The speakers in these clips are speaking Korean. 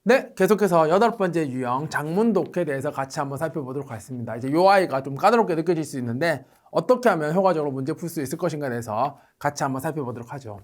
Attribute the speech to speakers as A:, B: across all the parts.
A: 네, 계속해서 8번째 유형 장문독해에 대해서 같이 한번 살펴보도록 하겠습니다. 이제 요 아이가 좀 까다롭게 느껴질 수 있는데 어떻게 하면 효과적으로 문제 풀 수 있을 것인가에 대해서 같이 한번 살펴보도록 하죠.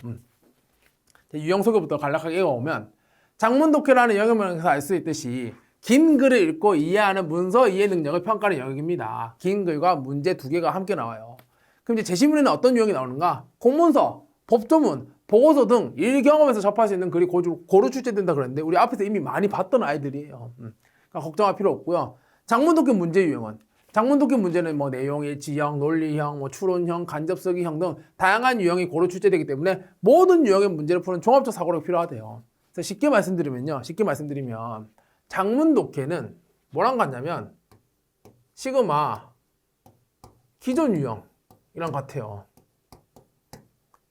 A: 유형 소개부터 간략하게 읽어보면 장문독해라는 영역에서 알 수 있듯이 긴 글을 읽고 이해하는 문서 이해 능력을 평가하는 영역입니다. 긴 글과 문제 두 개가 함께 나와요. 그럼 이제 제시문에는 어떤 유형이 나오는가? 공문서, 법조문, 보고서 등 일경험에서 접할 수 있는 글이 고루 출제된다 그랬는데 우리 앞에서 이미 많이 봤던 아이들이에요. 그러니까 걱정할 필요 없고요. 장문독해 문제 유형은 장문독해 문제는 뭐 내용의 지형, 논리형, 뭐 추론형, 간접쓰기형 등 다양한 유형이 고루 출제되기 때문에 모든 유형의 문제를 푸는 종합적 사고력이 필요하대요. 그래서 쉽게 말씀드리면 장문독해는 뭐랑 같냐면 시그마 기존 유형이랑 같아요.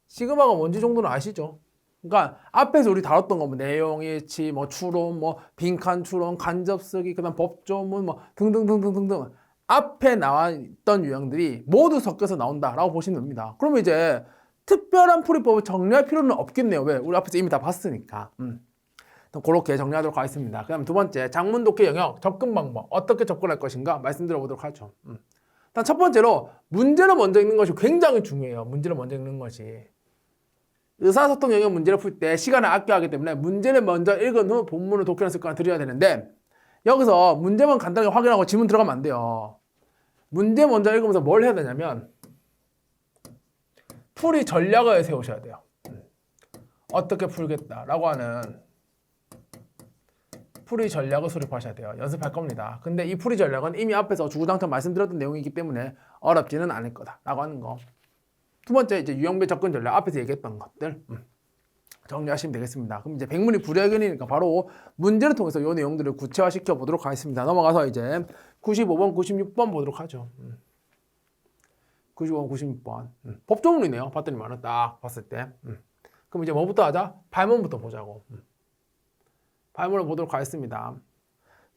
A: 시그마가 뭔지 정도는 아시죠? 그러니까 앞에서 우리 다뤘던 거 뭐 내용일치, 뭐 추론, 뭐 빈칸 추론, 간접쓰기, 그다음 법조문 뭐 등등등등등등 앞에 나왔던 유형들이 모두 섞여서 나온다라고 보시면 됩니다. 그러면 이제 특별한 풀이법을 정리할 필요는 없겠네요. 왜? 우리 앞에서 이미 다 봤으니까. 그렇게 정리하도록 하겠습니다. 그 다음 두 번째, 장문독해 영역 접근 방법 어떻게 접근할 것인가 말씀드려보도록 하죠. 일단 첫 번째로 문제를 먼저 읽는 것이 굉장히 중요해요. 문제를 먼저 읽는 것이. 의사소통 영역 문제를 풀 때 시간을 아껴야 하기 때문에 문제를 먼저 읽은 후 본문을 독해하는 습관을 들여야 되는데 여기서 문제만 간단하게 확인하고 지문 들어가면 안 돼요. 문제 먼저 읽으면서 뭘 해야 되냐면 풀이 전략을 세우셔야 돼요. 어떻게 풀겠다라고 하는 풀이 전략을 수립하셔야 돼요. 연습할 겁니다. 근데 이 풀이 전략은 이미 앞에서 주구장창 말씀드렸던 내용이기 때문에 어렵지는 않을 거다라고 하는 거. 두 번째, 이제 유형별 접근 전략 앞에서 얘기했던 것들 정리하시면 되겠습니다. 그럼 이제 백문이 불여견이니까 바로 문제를 통해서 이 내용들을 구체화시켜 보도록 하겠습니다. 넘어가서 이제 95번, 96번 보도록 하죠. 95번, 96번. 법조문이네요. 봤더니 많아 딱 봤을 때. 그럼 이제 뭐부터 하자? 발문부터 보자고. 발문을 보도록 하겠습니다.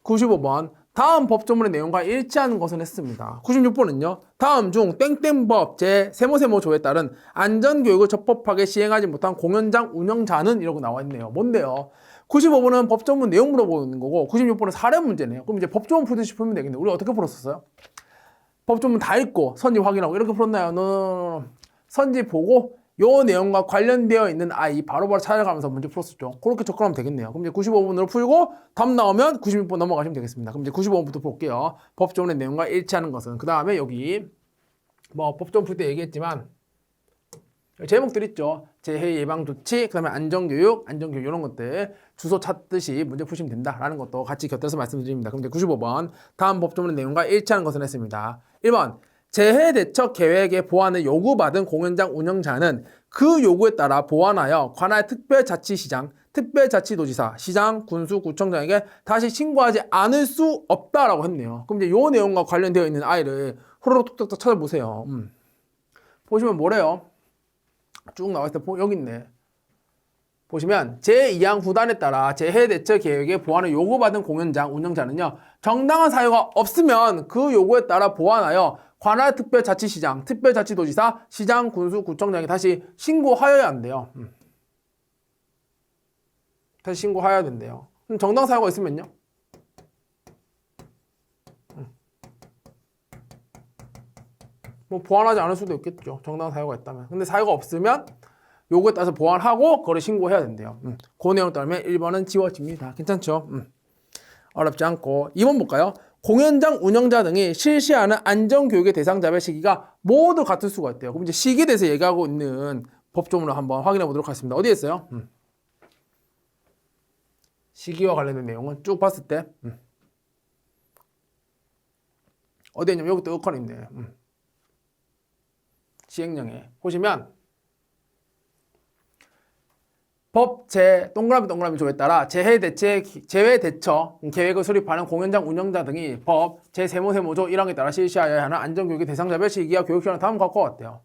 A: 95번. 다음 법조문의 내용과 일치하는 것은 했습니다. 96번은요. 다음 중 땡땡법 제 세모조에 따른 안전교육을 적법하게 시행하지 못한 공연장 운영자는 이러고 나와 있네요. 뭔데요? 95번은 법조문 내용 물어보는 거고 96번은 사례 문제네요. 그럼 이제 법조문 풀듯이 풀면 되겠네요. 우리 어떻게 풀었었어요? 법조문 다 읽고 선지 확인하고 이렇게 풀었나요? 선지 보고 요 내용과 관련되어 있는 아이 바로바로 찾아가면서 문제 풀었었죠. 그렇게 접근하면 되겠네요. 그럼 이제 95번으로 풀고 답 나오면 96번 넘어가시면 되겠습니다. 그럼 이제 95번부터 볼게요. 법조문의 내용과 일치하는 것은 그 다음에 여기 뭐 법조문 풀 때 얘기했지만 제목들 있죠. 재해 예방 조치, 그 다음에 안전교육 이런 것들 주소 찾듯이 문제 푸시면 된다라는 것도 같이 곁들여서 말씀드립니다. 그럼 이제 95번 다음 법조문의 내용과 일치하는 것은 했습니다. 1번 재해 대처 계획의 보완을 요구받은 공연장 운영자는 그 요구에 따라 보완하여 관할 특별자치시장, 특별자치도지사, 시장, 군수, 구청장에게 다시 신고하지 않을 수 없다라고 했네요. 그럼 이제 요 내용과 관련되어 있는 아이를 호로록 뚝뚝 찾아보세요. 보시면 뭐래요? 쭉 나왔을 때 여기 있네. 보시면 제2항 후단에 따라 재해 대처 계획의 보완을 요구받은 공연장 운영자는요. 정당한 사유가 없으면 그 요구에 따라 보완하여 관할 특별자치시장, 특별자치도지사, 시장, 군수, 구청장에 다시 신고하여야 한대요. 다시 신고하여야 된대요. 그럼 정당 사유가 있으면요? 뭐 보완하지 않을 수도 있겠죠. 정당 사유가 있다면. 근데 사유가 없으면 요거에 따라서 보완하고 그걸 신고해야 된대요. 그 내용 따르면 1번은 지워집니다. 괜찮죠? 어렵지 않고 2번 볼까요? 공연장 운영자 등이 실시하는 안전교육의 대상자별 시기가 모두 같을 수가 있대요. 그럼 이제 시기에 대해서 얘기하고 있는 법조문을 한번 확인해 보도록 하겠습니다. 어디에 있어요? 시기와 관련된 내용은 쭉 봤을 때 어디에 있냐면 여기 또 의컨 있네. 시행령에 보시면 법 동그라미 조에 따라 재해 대처 계획을 수립하는 공연장 운영자 등이 법 제 세모조 1항에 따라 실시하여야 하는 안전교육의 대상자별 시기와 교육 시간은 다음과 같대요.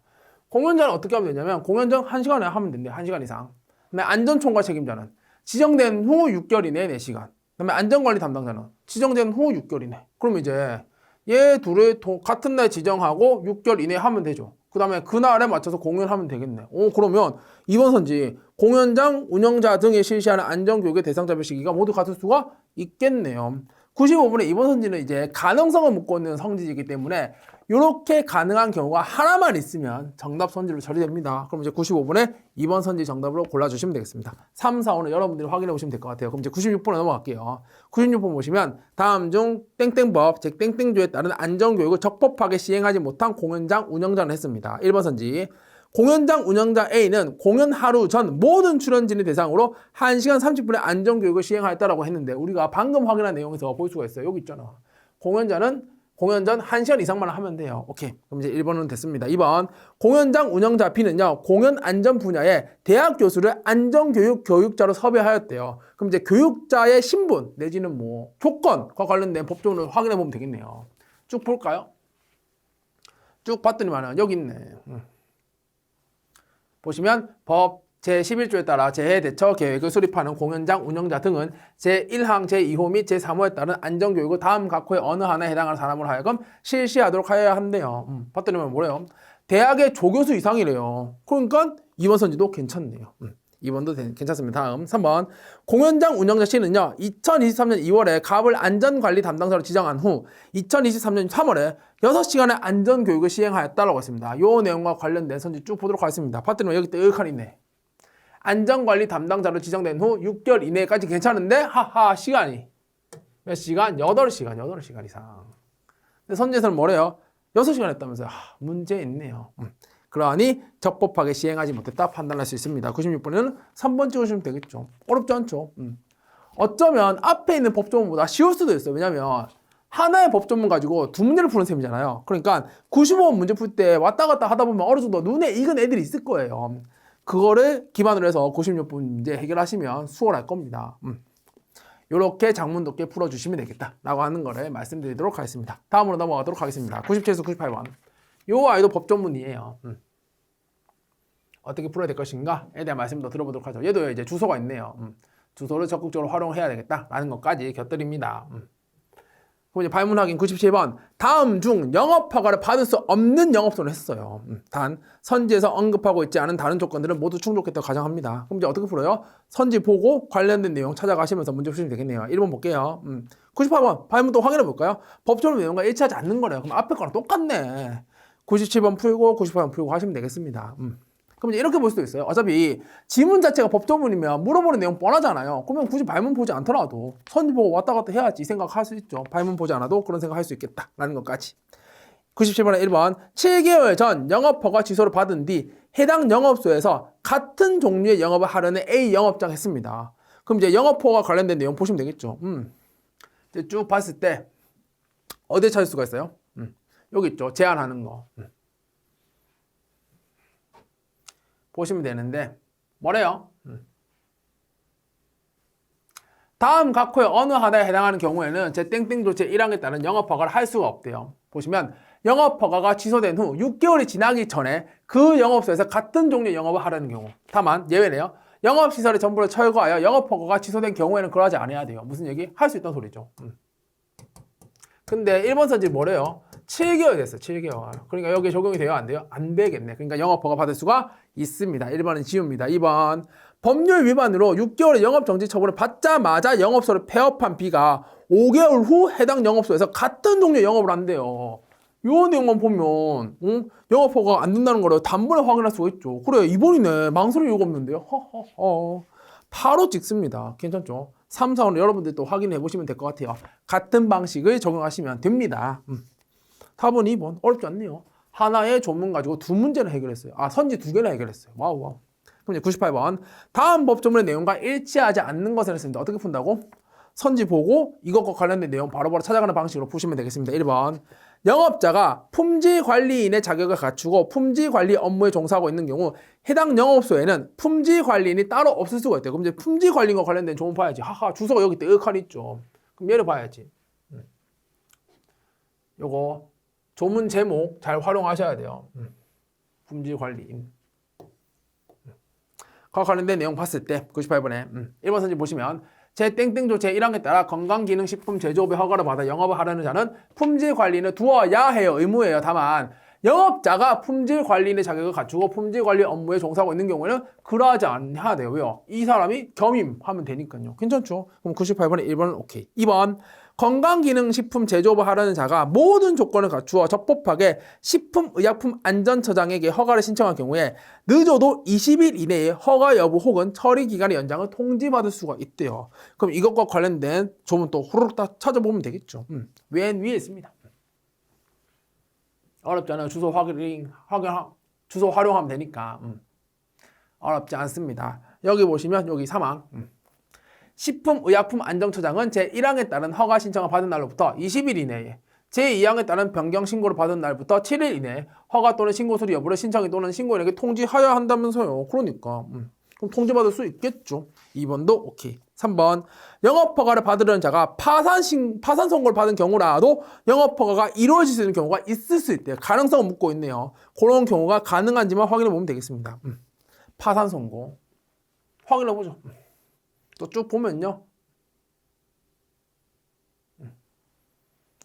A: 공연자는 어떻게 하면 되냐면 공연장 1시간에 하면 된대요. 1시간 이상. 그다음에 안전총괄 책임자는 지정된 후 6개월 이내에 4시간. 그다음에 안전관리 담당자는 지정된 후 6개월 이내. 그럼 이제 얘 둘을 같은 날 지정하고 6개월 이내에 하면 되죠. 그 다음에 그날에 맞춰서 공연하면 되겠네. 그러면 이번 선지 공연장 운영자 등이 실시하는 안전교육의 대상자별 시기가 모두 같을 수가 있겠네요. 95번의 이번 선지는 이제 가능성을 묻고 있는 성질이기 때문에 이렇게 가능한 경우가 하나만 있으면 정답 선지로 처리됩니다. 그럼 이제 95번에 2번 선지 정답으로 골라주시면 되겠습니다. 3, 4, 5는 여러분들이 확인해 보시면 될 것 같아요. 그럼 이제 96번에 넘어갈게요. 96번 보시면 다음 중 땡땡법, 즉 땡땡조에 따른 안전교육을 적법하게 시행하지 못한 공연장 운영자는 했습니다. 1번 선지 공연장 운영자 A는 공연 하루 전 모든 출연진을 대상으로 1시간 30분의 안전교육을 시행하였다라고 했는데 우리가 방금 확인한 내용에서 볼 수가 있어요. 여기 있잖아. 공연자는 공연 전 1시간 이상만 하면 돼요. 오케이. 그럼 이제 1번은 됐습니다. 2번. 공연장 운영자 B는요. 공연 안전 분야에 대학 교수를 안전교육 교육자로 섭외하였대요. 그럼 이제 교육자의 신분 내지는 뭐 조건과 관련된 법조문을 확인해 보면 되겠네요. 쭉 볼까요? 쭉 봤더니만 여기 있네. 보시면 법 제11조에 따라 재해 대처 계획을 수립하는 공연장 운영자 등은 제1항 제2호 및 제3호에 따른 안전교육을 다음 각 호의 어느 하나에 해당하는 사람으로 하여금 실시하도록 하여야 한대요. 봤더니만 뭐래요? 대학의 조교수 이상이래요. 그러니까 2번 선지도 괜찮네요. 2번도 괜찮습니다. 다음 3번 공연장 운영자 C는요. 2023년 2월에 갑을 안전관리 담당자로 지정한 후 2023년 3월에 6시간의 안전교육을 시행하였다라고 했습니다. 이 내용과 관련된 선지 쭉 보도록 하겠습니다. 봤더니 여기 뜨악하니 있네. 안전관리 담당자로 지정된 후 6개월 이내까지 괜찮은데 하하 시간이 몇 시간? 8시간 이상. 근데 선지에서는 뭐래요? 6시간 했다면서요. 문제 있네요. 그러하니 적법하게 시행하지 못했다 판단할 수 있습니다. 96번에는 3번 찍으시면 되겠죠. 어렵지 않죠. 어쩌면 앞에 있는 법조문보다 쉬울 수도 있어요. 왜냐면 하나의 법조문 가지고 두 문제를 푸는 셈이잖아요. 그러니까 95번 문제 풀 때 왔다 갔다 하다 보면 어느 정도 눈에 익은 애들이 있을 거예요. 그거를 기반으로 해서 96번 문제 해결하시면 수월할 겁니다. 이렇게 장문독게 풀어주시면 되겠다라고 하는 거를 말씀드리도록 하겠습니다. 다음으로 넘어가도록 하겠습니다. 97에서 98번. 요 아이도 법조문이에요. 어떻게 풀어야 될 것인가에 대한 말씀도 들어보도록 하죠. 얘도 이제 주소가 있네요. 주소를 적극적으로 활용해야 되겠다라는 것까지 곁들입니다. 그럼 이제 발문 확인 97번. 다음 중 영업허가를 받을 수 없는 영업소를 했어요. 단 선지에서 언급하고 있지 않은 다른 조건들은 모두 충족했다고 가정합니다. 그럼 이제 어떻게 풀어요? 선지 보고 관련된 내용 찾아가시면서 문제 푸시면 되겠네요. 1번 볼게요. 98번 발문 또 확인해 볼까요? 법조문 내용과 일치하지 않는 거래요. 그럼 앞에 거랑 똑같네. 97번 풀고 98번 풀고 하시면 되겠습니다. 그럼 이제 이렇게 볼 수도 있어요. 어차피 지문 자체가 법조문이면 물어보는 내용 뻔하잖아요. 그러면 굳이 발문 보지 않더라도 선지 보고 왔다 갔다 해야지 이 생각할 수 있죠. 발문 보지 않아도 그런 생각할 수 있겠다라는 것까지. 97번에 1번 7개월 전 영업허가 취소를 받은 뒤 해당 영업소에서 같은 종류의 영업을 하려는 A 영업장 했습니다. 그럼 이제 영업허가 관련된 내용 보시면 되겠죠. 이제 쭉 봤을 때 어디에 찾을 수가 있어요? 여기 있죠. 제한하는 거. 보시면 되는데 뭐래요? 다음 각 호의 어느 하나에 해당하는 경우에는 제 땡땡조 제1항에 따른 영업허가를 할 수가 없대요. 보시면 영업허가가 취소된 후 6개월이 지나기 전에 그 영업소에서 같은 종류의 영업을 하려는 경우. 다만 예외래요. 영업시설의 전부를 철거하여 영업허가가 취소된 경우에는 그러지 않아야 돼요. 무슨 얘기? 할 수 있다는 소리죠. 근데 1번 선지 뭐래요? 7개월 됐어요. 7개월. 그러니까 여기에 적용이 돼요? 안 돼요? 안 되겠네. 그러니까 영업허가 받을 수가 있습니다. 1번은 지웁니다. 2번 법률 위반으로 6개월의 영업정지 처분을 받자마자 영업소를 폐업한 B가 5개월 후 해당 영업소에서 같은 종류의 영업을 한대요. 이 내용만 보면 영업허가 안 된다는 거를 단번에 확인할 수가 있죠. 그래 2번이네. 망설일 이유가 없는데요. 바로 찍습니다. 괜찮죠? 3, 4는 여러분들 또 확인해 보시면 될 것 같아요. 같은 방식을 적용하시면 됩니다. 답은 2번. 어렵지 않네요. 하나의 조문 가지고 두 문제를 해결했어요. 선지 2개나 해결했어요. 와우. 그럼 이제 98번. 다음 법조문의 내용과 일치하지 않는 것을 했습니다. 어떻게 푼다고? 선지 보고 이것과 관련된 내용 바로바로 찾아가는 방식으로 푸시면 되겠습니다. 1번. 영업자가 품질관리인의 자격을 갖추고 품질관리 업무에 종사하고 있는 경우 해당 영업소에는 품질관리인이 따로 없을 수가 있대요. 그럼 이제 품질관리인과 관련된 조문 봐야지. 주소가 여기 뜨악하니 있죠. 그럼 얘를 봐야지. 요거 조문 제목 잘 활용하셔야 돼요. 품질관리인. 과 관련된 내용 봤을 때 98번에 1번 선지 보시면 제 땡땡조 제1항에 따라 건강기능식품 제조업의 허가를 받아 영업을 하려는 자는 품질관리인을 두어야 해요. 의무예요. 다만 영업자가 품질 관리인의 자격을 갖추고 품질 관리 업무에 종사하고 있는 경우에는 그러하지 않아야 돼요. 왜요? 이 사람이 겸임하면 되니까요. 괜찮죠? 그럼 98번에 1번은 오케이. 2번 건강기능식품 제조업을 하려는 자가 모든 조건을 갖추어 적법하게 식품의약품안전처장에게 허가를 신청한 경우에 늦어도 20일 이내에 허가 여부 혹은 처리 기간의 연장을 통지받을 수가 있대요. 그럼 이것과 관련된 조문 또 후루룩 다 찾아보면 되겠죠. 맨 위에 있습니다. 어렵잖아요. 주소 주소 활용하면 되니까. 어렵지 않습니다. 여기 보시면 여기 사망. 식품의약품안전처장은 제1항에 따른 허가 신청을 받은 날로부터 20일 이내에 제2항에 따른 변경 신고를 받은 날부터 7일 이내에 허가 또는 신고 수리 여부를 신청인 또는 신고인에게 통지하여야 한다면서요. 그러니까 그럼 통지받을 수 있겠죠. 2번도 오케이. 3번 영업허가를 받으려는 자가 파산 선고를 받은 경우라도 영업허가가 이루어질 수 있는 경우가 있을 수 있대요. 가능성을 묻고 있네요. 그런 경우가 가능한지만 확인해 보면 되겠습니다. 파산 선고 확인해 보죠. 또 쭉 보면요.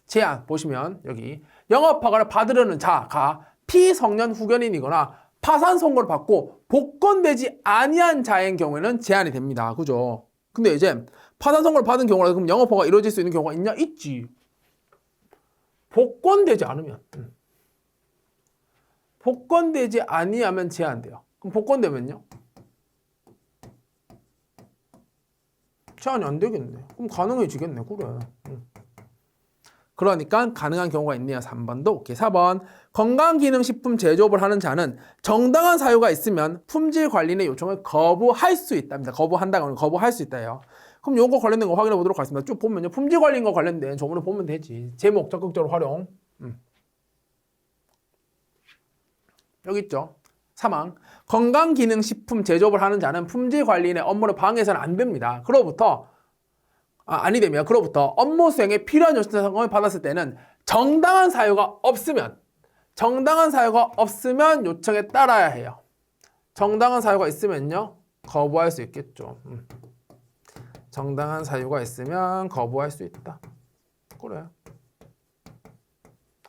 A: 제한 보시면 여기 영업허가를 받으려는 자가 피성년 후견인이거나 파산 선고를 받고 복권되지 아니한 자인 경우에는 제한이 됩니다. 그죠? 근데 이제 파산 선고를 받은 경우라도 그럼 영업허가가 이루어질 수 있는 경우가 있냐? 있지. 복권되지 않으면. 복권되지 아니하면 제한돼요. 그럼 복권되면요? 제한이 안 되겠네. 그럼 가능해지겠네. 그래. 그러니까 가능한 경우가 있네요. 3번도 오케이. 4번 건강기능식품 제조업을 하는 자는 정당한 사유가 있으면 품질관리인의 요청을 거부할 수 있답니다. 거부한다거나 거부할 수 있다요. 그럼 요거 관련된 거 확인해 보도록 하겠습니다. 쭉 보면요. 품질관리인과 관련된 조문을 보면 되지. 제목 적극적으로 활용. 여기 있죠. 사망. 건강기능식품 제조업을 하는 자는 품질관리인의 업무를 방해해서는 안 됩니다. 그로부터 업무 수행에 필요한 요청을 받았을 때는 정당한 사유가 없으면 요청에 따라야 해요. 정당한 사유가 있으면요 거부할 수 있겠죠. 정당한 사유가 있으면 거부할 수 있다. 그래.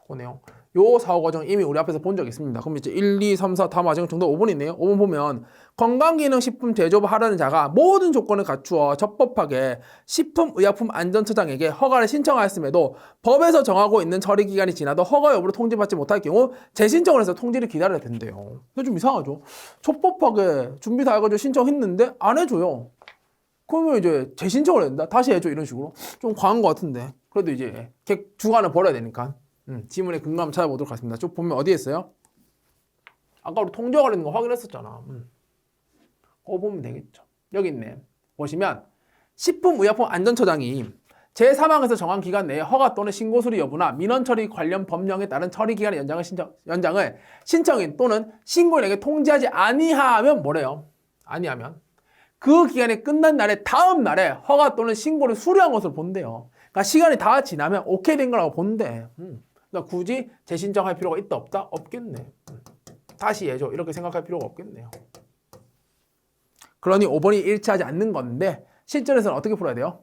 A: 그 내용. 요 사고 과정 이미 우리 앞에서 본 적 있습니다. 그럼 이제 1, 2, 3, 4 다 맞은 정도 5번 있네요. 5번 보면 건강기능식품 제조업을 하려는 자가 모든 조건을 갖추어 적법하게 식품의약품안전처장에게 허가를 신청하였음에도 법에서 정하고 있는 처리기간이 지나도 허가 여부를 통지받지 못할 경우 재신청을 해서 통지를 기다려야 된대요. 근데 좀 이상하죠. 적법하게 준비 다 해가지고 신청했는데 안 해줘요. 그러면 이제 재신청을 한다. 다시 해줘. 이런 식으로. 좀 과한 것 같은데. 그래도 이제 주간을 벌어야 되니까. 지문의 근거 한번 찾아보도록 하겠습니다. 쭉 보면 어디에 있어요? 아까 우리 통지가 관련된 거 확인했었잖아. 그거 보면 되겠죠. 여기 있네. 보시면 식품의약품안전처장이 제3항에서 정한 기간 내에 허가 또는 신고 수리 여부나 민원 처리 관련 법령에 따른 처리 기간의 연장을 신청인 또는 신고인에게 통지하지 아니하면 뭐래요? 아니하면 그 기간이 끝난 날의 다음 날에 허가 또는 신고를 수리한 것을 본대요. 그러니까 시간이 다 지나면 오케이 된 거라고 본대. 그러니까 굳이 재신청할 필요가 있다 없다? 없겠네. 다시 해줘. 이렇게 생각할 필요가 없겠네요. 그러니 5번이 일치하지 않는 건데 실전에서는 어떻게 풀어야 돼요?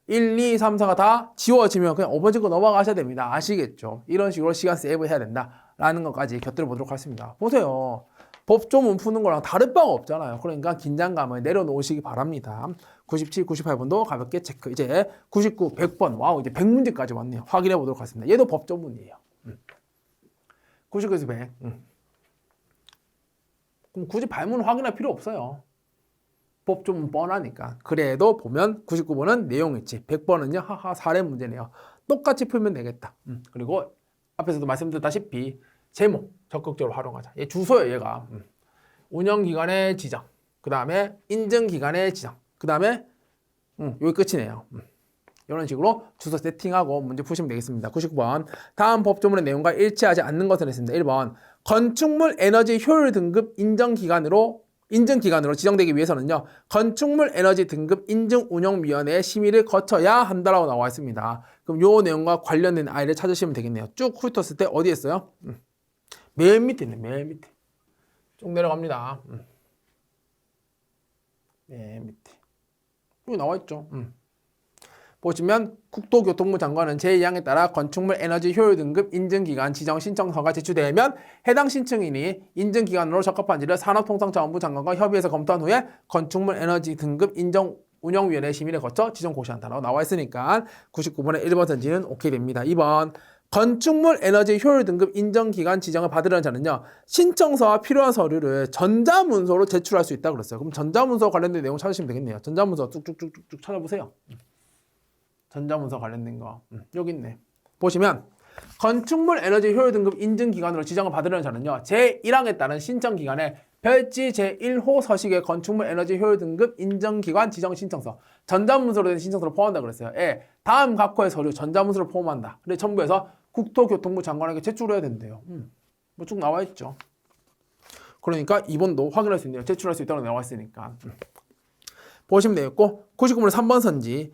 A: 1, 2, 3, 4가 다 지워지면 그냥 5번 찍고 넘어가셔야 됩니다. 아시겠죠? 이런 식으로 시간 세이브 해야 된다라는 것까지 곁들여 보도록 하겠습니다. 보세요. 법조문 푸는 거랑 다를 바가 없잖아요. 그러니까 긴장감을 내려놓으시기 바랍니다. 97, 98번도 가볍게 체크. 이제 99, 100번. 와우, 이제 100문제까지 왔네요. 확인해 보도록 하겠습니다. 얘도 법조문이에요. 99에서 100. 그럼 굳이 발문 확인할 필요 없어요. 법조문 뻔하니까. 그래도 보면 99번은 내용일치, 100번은요, 하하, 사례 문제네요. 똑같이 풀면 되겠다. 그리고 앞에서도 말씀드렸다시피 제목 적극적으로 활용하자. 얘 주소예요, 얘가. 운영기관의 지정, 그 다음에 인증기관의 지정, 그 다음에 여기 끝이네요. 이런 식으로 주소 세팅하고 문제 푸시면 되겠습니다. 99번 다음 법조문의 내용과 일치하지 않는 것을 했습니다. 1번 건축물 에너지 효율 등급 인증기관으로 지정되기 위해서는요. 건축물 에너지 등급 인증운영위원회의 심의를 거쳐야 한다라고 나와 있습니다. 그럼 요 내용과 관련된 아이를 찾으시면 되겠네요. 쭉 훑었을 때 어디에 있어요? 맨 밑에 있네. 맨 밑에. 쭉 내려갑니다. 맨 밑에. 여기 나와 있죠. 보시면 국토교통부 장관은 제2항에 따라 건축물 에너지 효율 등급 인증기간 지정 신청서가 제출되면 해당 신청인이 인증기간으로 적합한지를 산업통상자원부 장관과 협의해서 검토한 후에 건축물 에너지 등급 인정 운영위원회 심의를 거쳐 지정 고시한다라고 나와 있으니까 99번의 1번 선지는 오케이 됩니다. 2번 건축물 에너지 효율 등급 인정기간 지정을 받으려는 자는요 신청서와 필요한 서류를 전자문서로 제출할 수 있다고 그랬어요. 그럼 전자문서 관련된 내용 찾으시면 되겠네요. 전자문서 쭉쭉쭉쭉 찾아보세요. 전자문서 관련된 거 여기 있네. 보시면 건축물 에너지 효율 등급 인증기관으로 지정을 받으려는 자는요 제1항에 따른 신청기간에 별지 제1호 서식의 건축물 에너지 효율 등급 인정기관 지정 신청서 전자문서로 된 신청서를 포함한다 그랬어요. 다음 각 호의 서류 전자문서를 포함한다. 근데 첨부해서 국토교통부 장관에게 제출해야 된대요. 뭐 쭉 나와 있죠. 그러니까 2번도 확인할 수 있네요. 제출할 수 있다고 나와 있으니까. 보시면 되겠고 99번의 3번 선지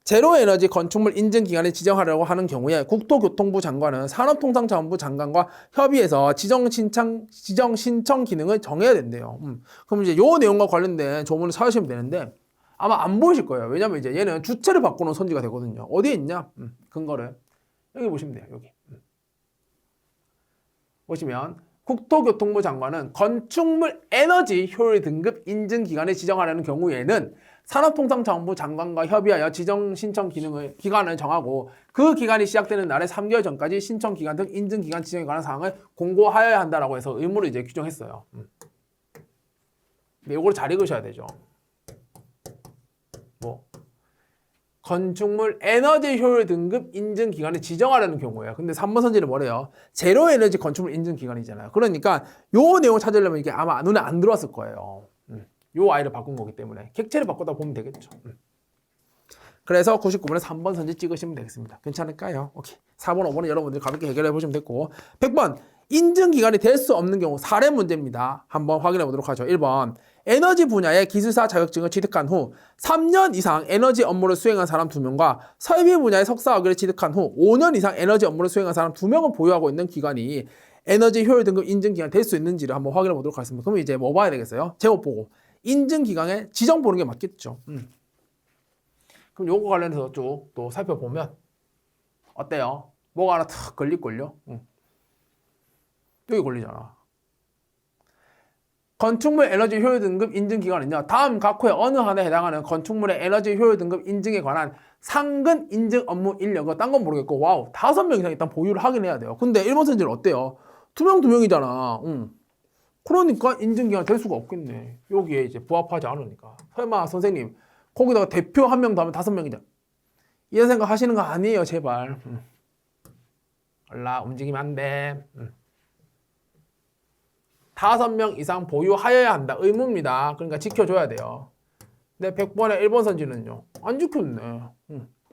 A: 제로에너지 건축물 인증기관을 지정하려고 하는 경우에 국토교통부 장관은 산업통상자원부 장관과 협의해서 지정 신청 기능을 정해야 된대요. 그럼 이제 요 내용과 관련된 조문을 찾으시면 되는데 아마 안 보이실 거예요. 왜냐면 이제 얘는 주체를 바꾸는 선지가 되거든요. 어디에 있냐? 근거를 여기 보시면 돼요. 여기 보시면 국토교통부 장관은 건축물 에너지 효율 등급 인증기관을 지정하려는 경우에는 산업통상자원부 장관과 협의하여 지정 신청 기간을 정하고 그 기간이 시작되는 날에 3개월 전까지 신청 기간 등 인증 기간 지정에 관한 사항을 공고하여야 한다라고 해서 의무를 이제 규정했어요. 근데 이걸 잘 읽으셔야 되죠. 뭐 건축물 에너지 효율 등급 인증 기간을 지정하려는 경우예요. 근데 3번 선지는 뭐래요? 제로 에너지 건축물 인증 기간이잖아요. 그러니까 요 내용을 찾으려면 이게 아마 눈에 안 들어왔을 거예요. 요 아이를 바꾼 거기 때문에 객체를 바꾸다 보면 되겠죠. 그래서 99번에 3번 선지 찍으시면 되겠습니다. 괜찮을까요? 오케이. 4번, 5번은 여러분들이 가볍게 해결해 보시면 됐고 100번 인증기간이 될 수 없는 경우 사례 문제입니다. 한번 확인해 보도록 하죠. 1번 에너지 분야의 기술사 자격증을 취득한 후 3년 이상 에너지 업무를 수행한 사람 2명과 설비 분야의 석사학위를 취득한 후 5년 이상 에너지 업무를 수행한 사람 2명을 보유하고 있는 기관이 에너지 효율 등급 인증기간이 될 수 있는지를 한번 확인해 보도록 하겠습니다. 그럼 이제 뭐 봐야 되겠어요? 제목 보고 인증기간에 지정 보는 게 맞겠죠. 그럼 요거 관련해서 쭉 또 살펴보면 어때요? 뭐가 하나 탁 걸릴걸요? 여기 걸리잖아. 건축물 에너지 효율 등급 인증 기간은요. 다음 각 호의 어느 하나에 해당하는 건축물의 에너지 효율 등급 인증에 관한 상근 인증 업무 인력은 딴 건 모르겠고 와우 5명 이상 일단 보유를 하긴 해야 돼요. 근데 1번 선지는 어때요? 2명이잖아. 그러니까 인증기간 될 수가 없겠네. 여기에 이제 부합하지 않으니까. 설마 선생님 거기다가 대표 1명 더 하면 5명이잖아. 이런 생각 하시는 거 아니에요 제발. 올라 움직이면 안 돼. 5명 이상 보유하여야 한다. 의무입니다. 그러니까 지켜줘야 돼요. 근데 100번의 1번 선지는요. 안 지켰네.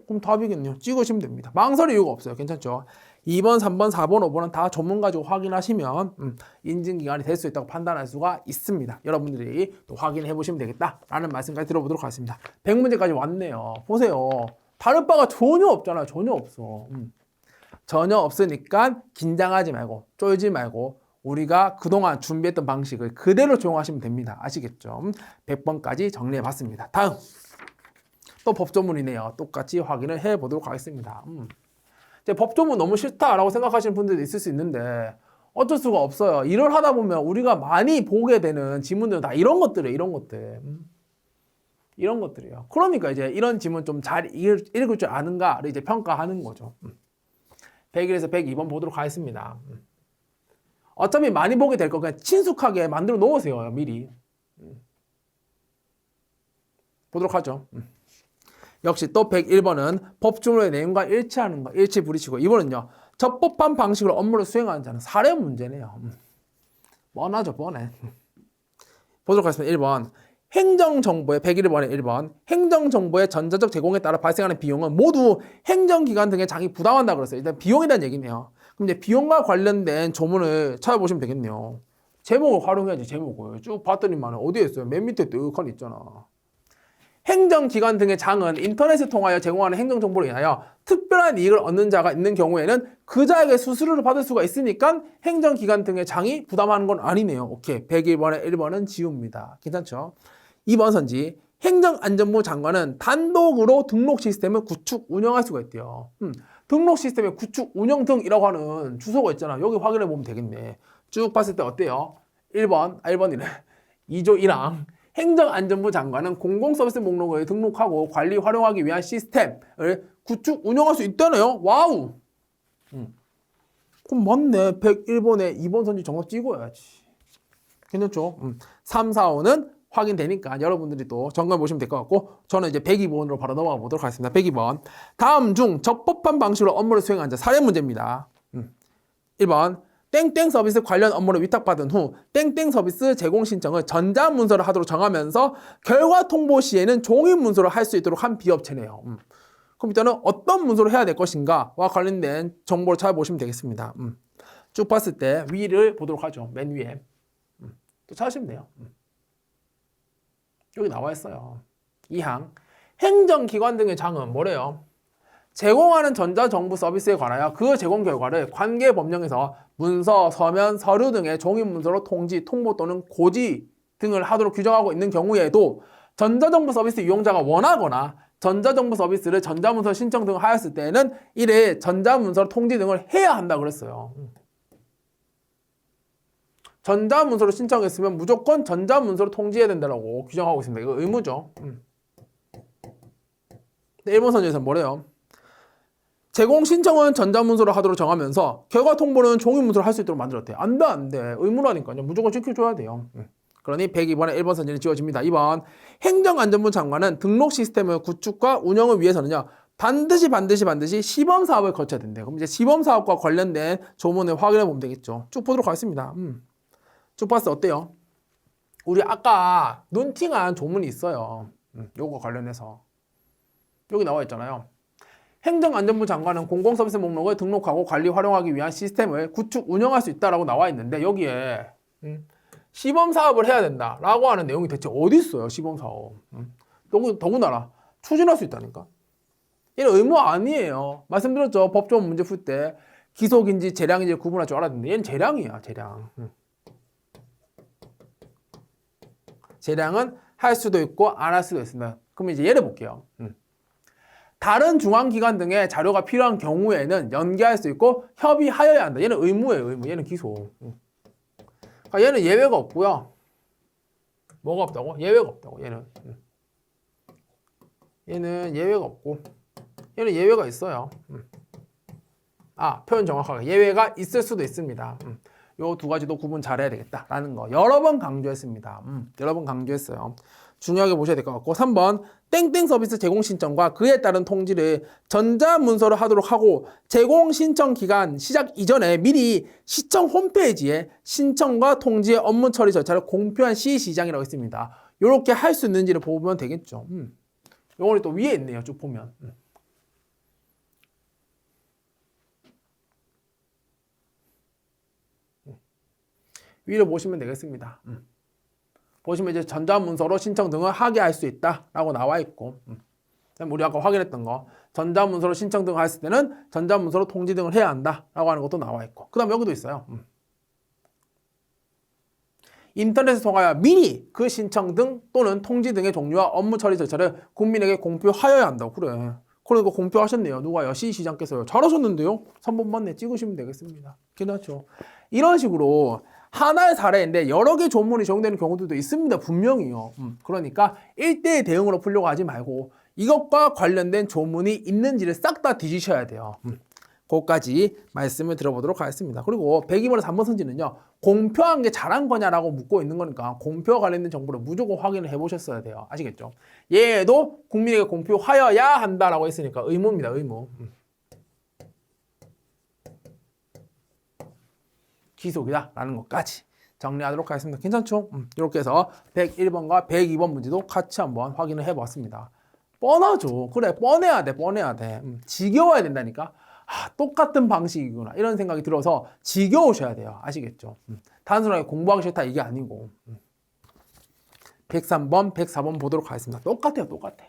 A: 그럼 답이겠네요. 찍으시면 됩니다. 망설일 이유가 없어요. 괜찮죠? 2번, 3번, 4번, 5번은 다 조문 가지고 확인하시면 인증기간이 될 수 있다고 판단할 수가 있습니다. 여러분들이 또 확인해 보시면 되겠다라는 말씀까지 들어보도록 하겠습니다. 100문제까지 왔네요. 보세요. 다를 바가 전혀 없잖아요. 전혀 없어. 전혀 없으니까 긴장하지 말고 쫄지 말고 우리가 그동안 준비했던 방식을 그대로 적용하시면 됩니다. 아시겠죠? 100번까지 정리해 봤습니다. 다음 또 법조문이네요. 똑같이 확인을 해 보도록 하겠습니다. 이제 법조문 너무 싫다라고 생각하시는 분들도 있을 수 있는데 어쩔 수가 없어요. 일을 하다 보면 우리가 많이 보게 되는 지문들은 다 이런 것들이에요. 이런 것들. 이런 것들이에요. 그러니까 이제 이런 지문 좀 잘 읽을 줄 아는가를 이제 평가하는 거죠. 101에서 102번 보도록 하겠습니다. 어차피 많이 보게 될 거 그냥 친숙하게 만들어 놓으세요. 미리. 보도록 하죠. 역시 또 101번은 법조문의 내용과 일치하는 거, 일치 부리치고 이번은요. 적법한 방식으로 업무를 수행하는 자는 사례 문제네요. 뻔하죠, 뻔해. 보도록 하겠습니다. 1번. 행정정보의 101번의 1번. 행정정보의 전자적 제공에 따라 발생하는 비용은 모두 행정기관 등의 장이 부담한다 그랬어요. 일단 비용에 대한 얘기네요. 그럼 이제 비용과 관련된 조문을 찾아보시면 되겠네요. 제목을 활용해야지, 제목을. 쭉 봤더니만 어디에 있어요? 맨 밑에 뜨거니 있잖아. 행정기관 등의 장은 인터넷을 통하여 제공하는 행정정보로 인하여 특별한 이익을 얻는 자가 있는 경우에는 그 자에게 수수료를 받을 수가 있으니까 행정기관 등의 장이 부담하는 건 아니네요. 오케이. 101번에 1번은 지웁니다. 괜찮죠? 2번 선지. 행정안전부 장관은 단독으로 등록 시스템을 구축 운영할 수가 있대요. 등록 시스템의 구축 운영 등이라고 하는 주소가 있잖아. 여기 확인해 보면 되겠네. 쭉 봤을 때 어때요? 1번이래. 2조 1항. 행정안전부 장관은 공공서비스 목록에 등록하고 관리 활용하기 위한 시스템을 구축 운영할 수 있다네요. 와우. 그럼 맞네. 101번에 2번 선지 정답 찍어야지. 괜찮죠? 3, 4, 5는 확인되니까 여러분들이 또 점검해 보시면 될 것 같고, 저는 이제 102번으로 바로 넘어가 보도록 하겠습니다. 102번. 다음 중 적법한 방식으로 업무를 수행한 자 사례 문제입니다. 1번. 땡땡 서비스 관련 업무를 위탁받은 후 땡땡 서비스 제공 신청을 전자문서를 하도록 정하면서 결과 통보 시에는 종이 문서로 할 수 있도록 한 비업체네요. 그럼 일단은 어떤 문서로 해야 될 것인가와 관련된 정보를 찾아보시면 되겠습니다. 쭉 봤을 때 위를 보도록 하죠. 맨 위에. 또 찾으시면 돼요. 여기 나와 있어요. 2항. 행정기관 등의 장은 뭐래요? 제공하는 전자정부 서비스에 관하여 그 제공 결과를 관계 법령에서 문서, 서면, 서류 등의 종이 문서로 통지, 통보 또는 고지 등을 하도록 규정하고 있는 경우에도 전자정부 서비스 이용자가 원하거나 전자정부 서비스를 전자문서 신청 등을 하였을 때에는 이래 전자문서로 통지 등을 해야 한다 그랬어요. 전자문서로 신청했으면 무조건 전자문서로 통지해야 된다고 규정하고 있습니다. 이거 의무죠. 1번 선지에서 뭐래요? 제공 신청은 전자문서로 하도록 정하면서 결과 통보는 종이문서로 할 수 있도록 만들었대요. 안 돼, 안 돼. 의무라니까요. 무조건 지켜줘야 돼요. 그러니 102번에 1번 선지는 지워집니다. 2번. 행정안전부 장관은 등록 시스템의 구축과 운영을 위해서는요, 반드시 시범사업을 거쳐야 된대요. 그럼 이제 시범사업과 관련된 조문을 확인해 보면 되겠죠. 쭉 보도록 하겠습니다. 쭉 봤을 때 어때요? 우리 아까 눈팅한 조문이 있어요. 요거 관련해서. 여기 나와 있잖아요. 행정안전부 장관은 공공서비스 목록을 등록하고 관리 활용하기 위한 시스템을 구축 운영할 수 있다라고 나와 있는데 여기에 시범사업을 해야 된다라고 하는 내용이 대체 어디 있어요? 시범사업. 더군다나 추진할 수 있다니까. 얘는 의무 아니에요. 말씀드렸죠. 법조문 문제 풀 때 기속인지 재량인지 구분할 줄 알아야 되는데 얘는 재량이야. 재량. 재량은 할 수도 있고 안 할 수도 있습니다. 그럼 이제 예를 볼게요. 다른 중앙기관 등의 자료가 필요한 경우에는 연계할 수 있고 협의하여야 한다. 얘는 의무예요. 의무. 얘는 기소. 그러니까 얘는 예외가 없고요. 뭐가 없다고? 예외가 없다고. 얘는 예외가 없고 얘는 예외가 있어요. 표현 정확하게. 예외가 있을 수도 있습니다. 요 두 가지도 구분 잘해야 되겠다라는 거 여러 번 강조했습니다. 여러 번 강조했어요. 중요하게 보셔야 될 것 같고 3번 땡땡 서비스 제공 신청과 그에 따른 통지를 전자문서로 하도록 하고 제공 신청 기간 시작 이전에 미리 시청 홈페이지에 신청과 통지의 업무 처리 절차를 공표한 시시장이라고 있습니다. 이렇게 할 수 있는지를 보면 되겠죠. 요거는 또 위에 있네요. 쭉 보면. 위를 보시면 되겠습니다. 보시면 이제 전자문서로 신청 등을 하게 할 수 있다라고 나와 있고, 우리 아까 확인했던 거 전자문서로 신청 등을 했을 때는 전자문서로 통지 등을 해야 한다라고 하는 것도 나와 있고, 그 다음 여기도 있어요. 인터넷을 통하여 미리 그 신청 등 또는 통지 등의 종류와 업무 처리 절차를 국민에게 공표하여야 한다고. 그래. 그러니까 공표하셨네요. 누가요? 시시장께서요. 잘하셨는데요? 3번 맞네. 찍으시면 되겠습니다. 괜찮죠? 이런 식으로 하나의 사례인데 여러 개 조문이 적용되는 경우들도 있습니다. 분명히요. 그러니까 1대1 대응으로 풀려고 하지 말고 이것과 관련된 조문이 있는지를 싹 다 뒤지셔야 돼요. 그것까지 말씀을 들어보도록 하겠습니다. 그리고 102번에 3번 선지는요. 공표한 게 잘한 거냐라고 묻고 있는 거니까 공표와 관련된 정보를 무조건 확인을 해보셨어야 돼요. 아시겠죠? 얘도 국민에게 공표하여야 한다라고 했으니까 의무입니다. 의무. 기속이다 라는 것까지 정리하도록 하겠습니다. 괜찮죠? 이렇게 해서 101번과 102번 문제도 같이 한번 확인을 해봤습니다. 뻔하죠. 그래, 뻔해야 돼. 뻔해야 돼. 지겨워야 된다니까. 똑같은 방식이구나 이런 생각이 들어서 지겨우셔야 돼요. 아시겠죠? 단순하게 공부하기 싫다 이게 아니고. 103번, 104번 보도록 하겠습니다. 똑같아요. 똑같아.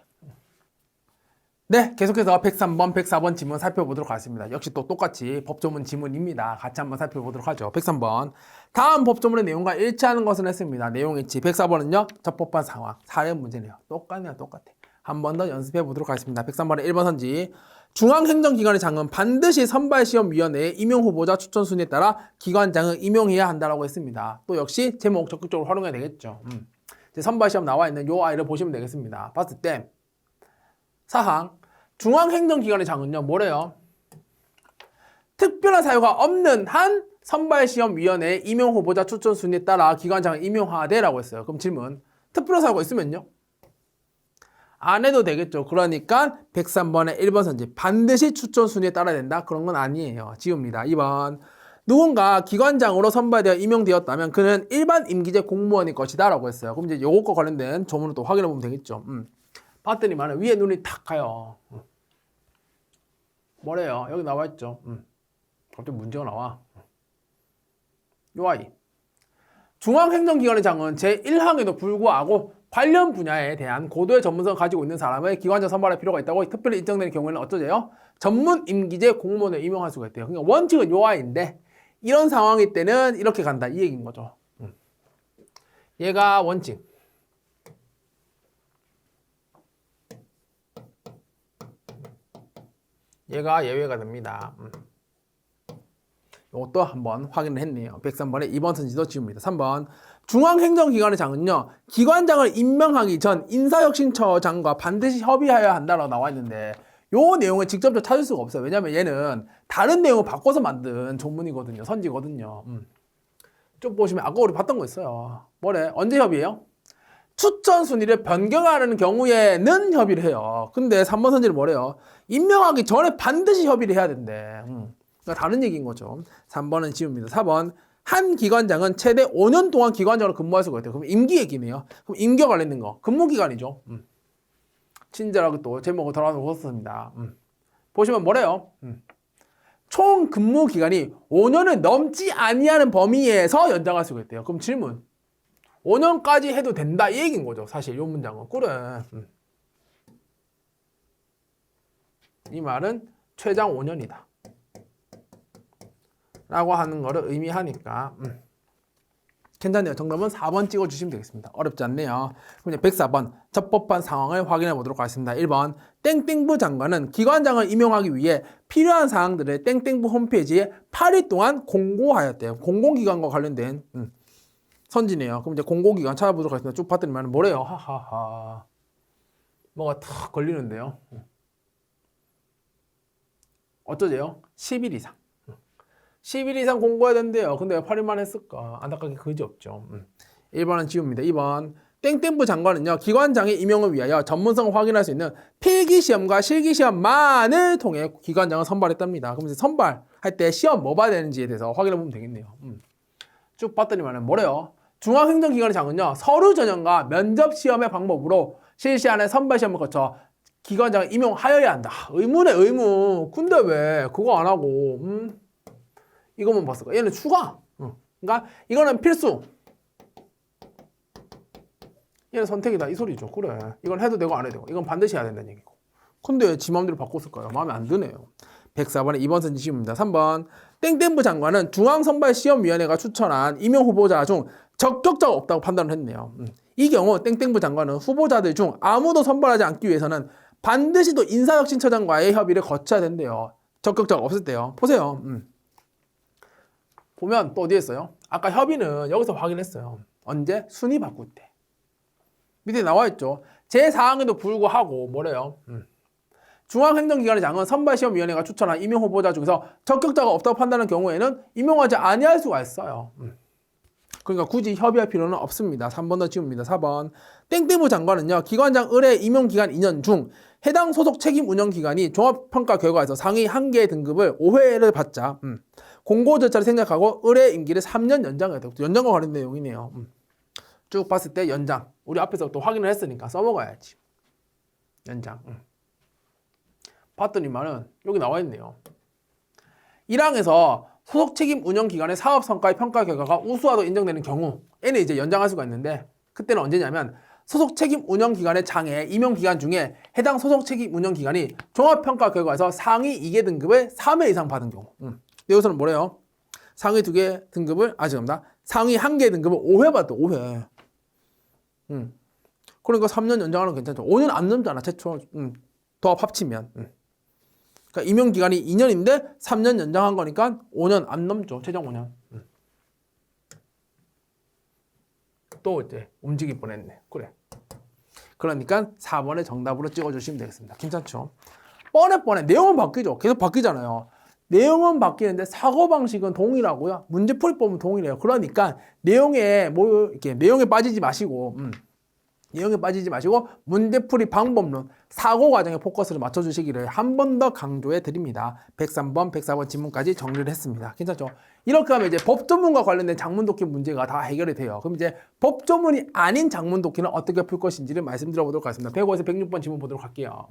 A: 네, 계속해서 103번, 104번 지문 살펴보도록 하겠습니다. 역시 또 똑같이 법조문 지문입니다. 같이 한번 살펴보도록 하죠. 103번. 다음 법조문의 내용과 일치하는 것은 했습니다. 내용 일치. 104번은요, 적법한 상황. 사례 문제네요. 똑같네요, 똑같아. 한 번 더 연습해 보도록 하겠습니다. 103번의 1번 선지. 중앙행정기관의 장은 반드시 선발시험위원회의 임용후보자 추천 순위에 따라 기관장을 임용해야 한다고 했습니다. 또 역시 제목 적극적으로 활용해야 되겠죠. 이제 선발시험 나와 있는 요 아이를 보시면 되겠습니다. 봤을 때 사항, 중앙행정기관의 장은요, 뭐래요? 특별한 사유가 없는 한 선발시험위원회의 임용후보자 추천 순위에 따라 기관장을 임용하되라고 했어요. 그럼 질문, 특별한 사유가 있으면요? 안 해도 되겠죠. 그러니까 103번의 1번 선지, 반드시 추천 순위에 따라야 된다? 그런 건 아니에요. 지웁니다. 2번, 누군가 기관장으로 선발되어 임용되었다면 그는 일반 임기제 공무원일 것이다 라고 했어요. 그럼 이제 요것과 관련된 조문을 또 확인해 보면 되겠죠. 봤더니만 위에 눈이 탁 가요. 뭐래요? 여기 나와 있죠. 갑자기 문제가 나와. 요 아이. 중앙행정기관의 장은 제1항에도 불구하고 관련 분야에 대한 고도의 전문성을 가지고 있는 사람을 기관장 선발할 필요가 있다고 특별히 인정되는 경우에는 어쩌재요? 전문 임기제 공무원을 임용할 수가 있대요. 그러니까 원칙은 요 아이인데 이런 상황일 때는 이렇게 간다. 이 얘기인 거죠. 얘가 원칙. 얘가 예외가 됩니다. 이것도 한번 확인을 했네요. 103번에 2번 선지도 지웁니다. 3번, 중앙행정기관의 장은요, 기관장을 임명하기 전 인사혁신처장과 반드시 협의하여야 한다라고 나와 있는데 요 내용을 직접적으로 찾을 수가 없어요. 왜냐면 얘는 다른 내용을 바꿔서 만든 조문이거든요. 선지거든요. 쭉 보시면 아까 우리 봤던 거 있어요. 뭐래? 언제 협의해요? 추천 순위를 변경하는 경우에는 협의를 해요. 근데 3번 선지는 뭐래요? 임명하기 전에 반드시 협의를 해야 된대. 그러니까 다른 얘기인 거죠. 3번은 지웁니다. 4번, 한 기관장은 최대 5년 동안 기관장으로 근무할 수가 있대요. 그럼 임기 얘기네요. 그럼 임기와 관련된 거. 근무기간이죠. 친절하게 또 제목을 달아놓고 썼습니다. 보시면 뭐래요? 총 근무기간이 5년을 넘지 아니하는 범위에서 연장할 수가 있대요. 그럼 질문. 5년까지 해도 된다 이 얘기인 거죠. 사실 이 문장은. 그래. 이 말은 최장 5년이다 라고 하는 거를 의미하니까 괜찮네요. 정답은 4번 찍어주시면 되겠습니다. 어렵지 않네요. 그럼 이제 104번 적법한 상황을 확인해 보도록 하겠습니다. 1번, 땡땡부 장관은 기관장을 임용하기 위해 필요한 사항들을 땡땡부 홈페이지에 8일 동안 공고하였대요. 공공기관과 관련된 선지네요. 그럼 이제 공고기관 찾아보도록 하겠습니다. 쭉 봤더니만 뭐래요? 하하하. 뭐가 탁 걸리는데요. 어쩌재요? 10일 이상. 10일 이상 공고해야 된대요. 근데 왜 8일만 했을까? 안타깝게 그지 없죠. 1번은 지웁니다. 2번, 땡땡부 장관은요, 기관장의 임용을 위하여 전문성을 확인할 수 있는 필기시험과 실기시험만을 통해 기관장을 선발했답니다. 그럼 이제 선발할 때 시험 뭐 봐야 되는지에 대해서 확인해 보면 되겠네요. 쭉 봤더니만 뭐래요? 중앙행정기관의 장은요, 서류 전형과 면접시험의 방법으로 실시하는 선발시험을 거쳐 기관장을 임용하여야 한다. 의무네, 의무. 근데 왜 그거 안 하고 이것만 봤을까? 얘는 추가. 그러니까 이거는 필수. 얘는 선택이다 이 소리죠. 그래. 이건 해도 되고 안 해도 되고. 이건 반드시 해야 된다는 얘기고. 근데 지 마음대로 바꿨을까요? 마음에 안 드네요. 104번에 2번 선지 지웁니다. 3번, 땡땡부 장관은 중앙선발시험위원회가 추천한 임용후보자 중 적격자가 없다고 판단을 했네요. 이 경우 땡땡부 장관은 후보자들 중 아무도 선발하지 않기 위해서는 반드시 또 인사혁신처장과의 협의를 거쳐야 된대요. 적격자가 없을 때요. 보세요. 보면 또 어디에 있어요? 아까 협의는 여기서 확인했어요. 언제? 순위 바꿀 때. 밑에 나와 있죠. 제4항에도 불구하고 뭐래요? 중앙행정기관의 장은 선발시험위원회가 추천한 임용후보자 중에서 적격자가 없다고 판단하는 경우에는 임용하지 아니할 수가 있어요. 그러니까 굳이 협의할 필요는 없습니다. 3번 더 지웁니다. 4번, 땡땡부 장관은요, 기관장 의뢰 임용기간 2년 중 해당 소속 책임 운영기관이 종합평가 결과에서 상위 1개의 등급을 5회를 받자 공고 절차를 생략하고 의뢰 임기를 3년 연장해야 되고, 연장과 관련된 내용이네요. 쭉 봤을 때 연장. 우리 앞에서 또 확인을 했으니까 써먹어야지. 연장. 봤더니만은 여기 나와 있네요. 1항에서 소속 책임 운영 기관의 사업 성과의 평가 결과가 우수하도 인정되는 경우에는 이제 연장할 수가 있는데, 그때는 언제냐면 소속 책임 운영 기관의 장애 임용 기간 중에 해당 소속 책임 운영 기관이 종합평가 결과에서 상위 2개 등급을 3회 이상 받은 경우. 여기서는 뭐래요? 상위 2개 등급을 죄송합니다. 상위 1개 등급을 5회 받았다. 5회. 그러니까 3년 연장하는 건 괜찮죠. 5년 안 넘잖아. 최초 도합 합치면. 그러니까 임용 기간이 2년인데 3년 연장한 거니까 5년 안 넘죠. 최종 5년. 또 이제 움직일 뻔했네. 그래. 그러니까 4번의 정답으로 찍어주시면 되겠습니다. 괜찮죠? 뻔해. 내용은 바뀌죠. 계속 바뀌잖아요. 내용은 바뀌는데 사고방식은 동일하고요. 문제풀이법은 동일해요. 그러니까 내용에 빠지지 마시고 문제풀이 방법론, 사고 과정에 포커스를 맞춰주시기를 한 번 더 강조해 드립니다. 103번, 104번 지문까지 정리를 했습니다. 괜찮죠? 이렇게 하면 이제 법조문과 관련된 장문독기 문제가 다 해결이 돼요. 그럼 이제 법조문이 아닌 장문독기는 어떻게 풀 것인지를 말씀드려 보도록 하겠습니다. 105에서 106번 지문 보도록 할게요.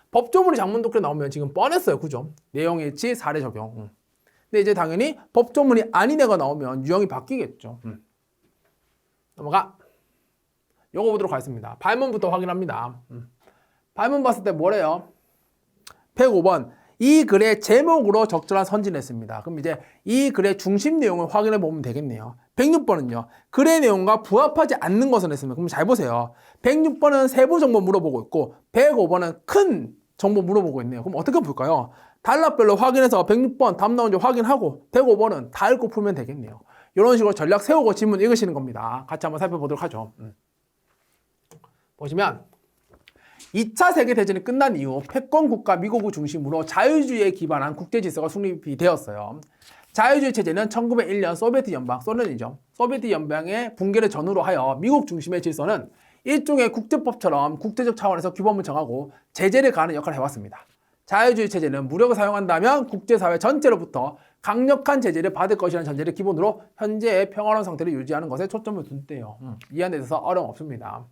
A: 법조문이 장문독기 나오면 지금 뻔했어요. 그죠? 내용 일치, 사례 적용. 근데 이제 당연히 법조문이 아닌 애가 나오면 유형이 바뀌겠죠. 넘어가. 요거 보도록 하겠습니다. 발문부터 확인합니다. 발문 봤을 때 뭐래요? 105번. 이 글의 제목으로 적절한 선진했습니다. 그럼 이제 이 글의 중심 내용을 확인해 보면 되겠네요. 106번은요. 글의 내용과 부합하지 않는 것을 했습니다. 그럼 잘 보세요. 106번은 세부 정보 물어보고 있고 105번은 큰 정보 물어보고 있네요. 그럼 어떻게 볼까요? 단락별로 확인해서 106번 답 나온지 확인하고 105번은 다 읽고 풀면 되겠네요. 이런 식으로 전략 세우고 지문 읽으시는 겁니다. 같이 한번 살펴보도록 하죠. 보시면 2차 세계대전이 끝난 이후 패권국가 미국을 중심으로 자유주의에 기반한 국제질서가 수립이 되었어요. 자유주의 체제는 1901년 소비에트 연방, 소련이죠. 소비에트 연방의 붕괴를 전후로 하여 미국 중심의 질서는 일종의 국제법처럼 국제적 차원에서 규범을 정하고 제재를 가하는 역할을 해왔습니다. 자유주의 체제는 무력을 사용한다면 국제사회 전체로부터 강력한 제재를 받을 것이라는 전제를 기본으로 현재의 평화로운 상태를 유지하는 것에 초점을 둔대요. 이해하는 데 있어서 어려움 없습니다.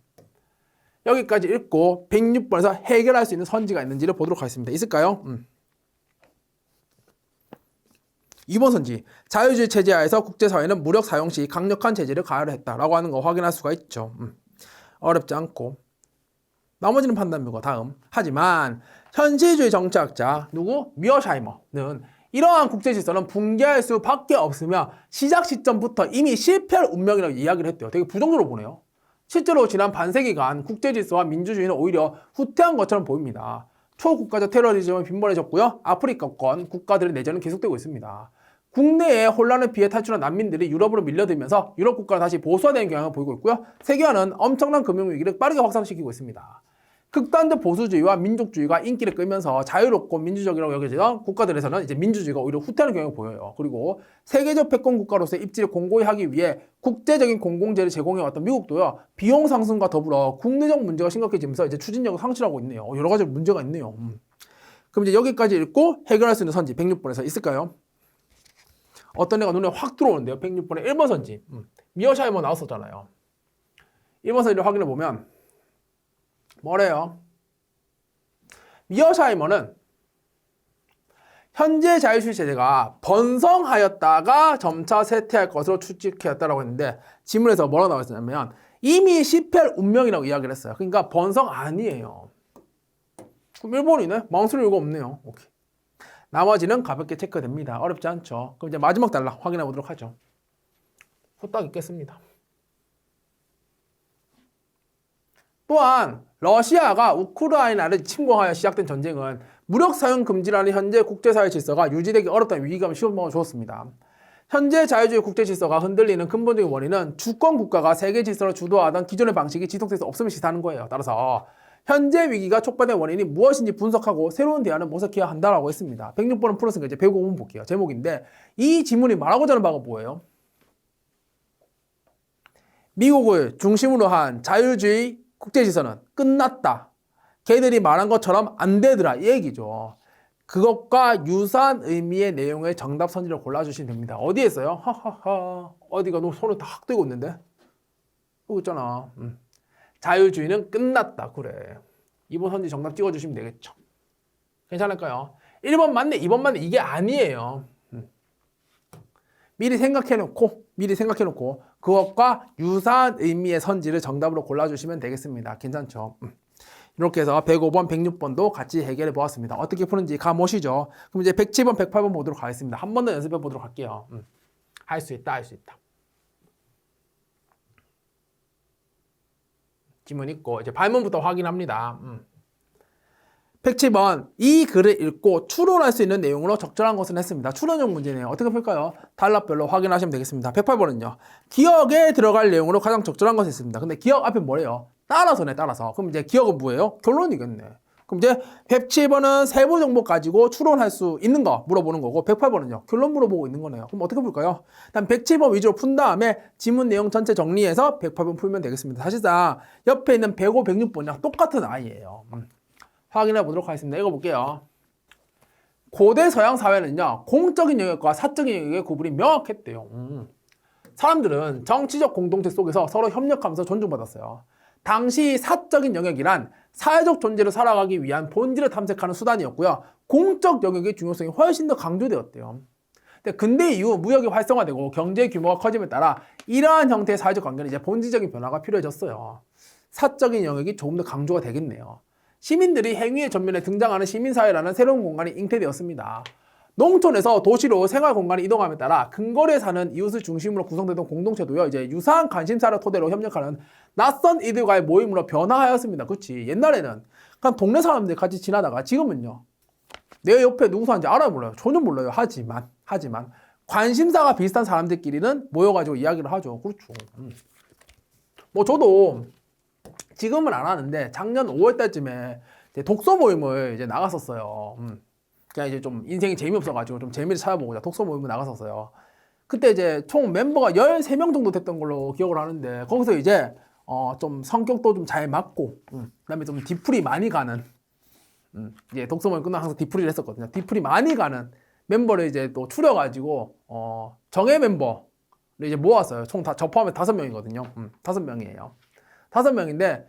A: 여기까지 읽고 106번에서 해결할 수 있는 선지가 있는지를 보도록 하겠습니다. 있을까요? 2번 선지. 자유주의 체제 하에서 국제사회는 무력 사용 시 강력한 제재를 가하려 했다라고 하는 거 확인할 수가 있죠. 어렵지 않고. 나머지는 판단이고 다음. 하지만 현실주의 정치학자 누구? 미어샤이머는 이러한 국제질서는 붕괴할 수밖에 없으며 시작 시점부터 이미 실패할 운명이라고 이야기를 했대요. 되게 부정적으로 보네요. 실제로 지난 반세기간 국제질서와 민주주의는 오히려 후퇴한 것처럼 보입니다. 초국가적 테러리즘은 빈번해졌고요. 아프리카권 국가들의 내전은 계속되고 있습니다. 국내에 혼란을 피해 탈출한 난민들이 유럽으로 밀려들면서 유럽 국가가 다시 보수화되는 경향을 보이고 있고요. 세계화는 엄청난 금융위기를 빠르게 확산시키고 있습니다. 극단적 보수주의와 민족주의가 인기를 끌면서 자유롭고 민주적이라고 여겨지던 국가들에서는 이제 민주주의가 오히려 후퇴하는 경향을 보여요. 그리고 세계적 패권 국가로서의 입지를 공고히 하기 위해 국제적인 공공재를 제공해왔던 미국도요. 비용 상승과 더불어 국내적 문제가 심각해지면서 이제 추진력을 상실하고 있네요. 여러 가지 문제가 있네요. 그럼 이제 여기까지 읽고 해결할 수 있는 선지 106번에서 있을까요? 어떤 애가 눈에 확 들어오는데요. 106번에 1번 선지. 미어샤이머 나왔었잖아요. 1번 선지를 확인해 보면 뭐래요? 미어샤이머는 현재 자유주의 체제가 번성하였다가 점차 쇠퇴할 것으로 추측했다라고 했는데 지문에서 뭐라고 나왔냐면 이미 실패할 운명이라고 이야기를 했어요. 그러니까 번성 아니에요. 그럼 1번이네? 망설일 이유가 없네요. 오케이. 나머지는 가볍게 체크됩니다. 어렵지 않죠? 그럼 이제 마지막 단락 확인해 보도록 하죠. 후딱 읽겠습니다. 또한 러시아가 우크라이나를 침공하여 시작된 전쟁은 무력 사용 금지라는 현재 국제사회 질서가 유지되기 어렵다는 위기감을 심어주었습니다. 주었습니다. 현재 자유주의 국제 질서가 흔들리는 근본적인 원인은 주권 국가가 세계 질서를 주도하던 기존의 방식이 지속될 수 없음을 시사하는 거예요. 따라서 현재 위기가 촉발된 원인이 무엇인지 분석하고 새로운 대안을 모색해야 한다라고 했습니다. 106번은 풀었으니까 이제 105번 볼게요. 제목인데 이 지문이 말하고자 하는 바가 뭐예요? 미국을 중심으로 한 자유주의 국제질서는 끝났다. 걔들이 말한 것처럼 안 되더라. 이 얘기죠. 그것과 유사한 의미의 내용의 정답 선지를 골라주시면 됩니다. 어디에 있어요? 하하하. 어디가 너 손을 다 들고 있는데? 여기 있잖아. 자유주의는 끝났다. 그래. 2번 선지 정답 찍어주시면 되겠죠. 괜찮을까요? 1번 맞네, 2번 맞네. 이게 아니에요. 미리 생각해놓고 그것과 유사한 의미의 선지를 정답으로 골라주시면 되겠습니다. 괜찮죠? 이렇게 해서 105번, 106번도 같이 해결해 보았습니다. 어떻게 푸는지 감오시죠? 그럼 이제 107번, 108번 보도록 하겠습니다. 한 번 더 연습해 보도록 할게요. 할 수 있다, 할 수 있다. 지문 있고 이제 발문부터 확인합니다. 107번, 이 글을 읽고 추론할 수 있는 내용으로 적절한 것은 했습니다. 추론형 문제네요. 어떻게 풀까요? 단락별로 확인하시면 되겠습니다. 108번은요. 기억에 들어갈 내용으로 가장 적절한 것을 했습니다. 근데 기억 앞에 뭐래요? 따라서네, 따라서. 그럼 이제 기억은 뭐예요? 결론이겠네. 그럼 이제 107번은 세부 정보 가지고 추론할 수 있는 거 물어보는 거고 108번은요. 결론 물어보고 있는 거네요. 그럼 어떻게 풀까요? 일단 107번 위주로 푼 다음에 지문 내용 전체 정리해서 108번 풀면 되겠습니다. 사실상 옆에 있는 105, 106번이랑 똑같은 아이예요. 확인해 보도록 하겠습니다. 읽어볼게요. 고대 서양 사회는요, 공적인 영역과 사적인 영역의 구분이 명확했대요. 사람들은 정치적 공동체 속에서 서로 협력하면서 존중받았어요. 당시 사적인 영역이란 사회적 존재로 살아가기 위한 본질을 탐색하는 수단이었고요. 공적 영역의 중요성이 훨씬 더 강조되었대요. 근대 이후 무역이 활성화되고 경제 규모가 커짐에 따라 이러한 형태의 사회적 관계는 이제 본질적인 변화가 필요해졌어요. 사적인 영역이 조금 더 강조가 되겠네요. 시민들이 행위의 전면에 등장하는 시민사회라는 새로운 공간이 잉태되었습니다. 농촌에서 도시로 생활 공간이 이동함에 따라 근거리에 사는 이웃을 중심으로 구성되던 공동체도요, 이제 유사한 관심사를 토대로 협력하는 낯선 이들과의 모임으로 변화하였습니다. 그렇지? 옛날에는 그냥 동네 사람들 같이 지나다가 지금은요, 내 옆에 누구 사는지 알아요, 몰라요? 전혀 몰라요. 하지만 관심사가 비슷한 사람들끼리는 모여가지고 이야기를 하죠. 그렇죠. 뭐 저도 지금은 안 하는데 작년 5월 달쯤에 독서 모임을 이제 나갔었어요. 그냥 이제 좀 인생이 재미없어가지고 좀 재미를 찾아보고자 독서 모임을 나갔었어요. 그때 이제 총 멤버가 13명 정도 됐던 걸로 기억을 하는데 거기서 이제 좀 성격도 좀 잘 맞고 그다음에 좀 뒤풀이 많이 가는 이제 독서 모임 끝나고 항상 뒤풀이를 했었거든요. 뒤풀이 많이 가는 멤버를 이제 또 추려가지고 정예 멤버를 이제 모았어요. 총 다 저 포함해 5명이거든요. 5명이에요. 5명인데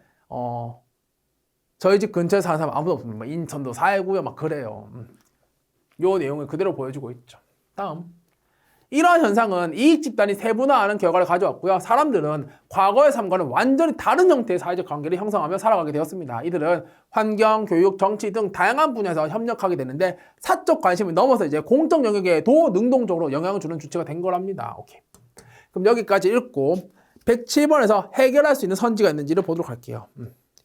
A: 저희 집 근처에 사는 사람 아무도 없습니다. 인천도 살고요, 막 그래요. 요 내용을 그대로 보여주고 있죠. 다음, 이러한 현상은 이익 집단이 세분화하는 결과를 가져왔고요. 사람들은 과거의 삶과는 완전히 다른 형태의 사회적 관계를 형성하며 살아가게 되었습니다. 이들은 환경, 교육, 정치 등 다양한 분야에서 협력하게 되는데 사적 관심을 넘어서 이제 공적 영역에도 능동적으로 영향을 주는 주체가 된 거랍니다. 오케이. 그럼 여기까지 읽고 107번에서 해결할 수 있는 선지가 있는지를 보도록 할게요.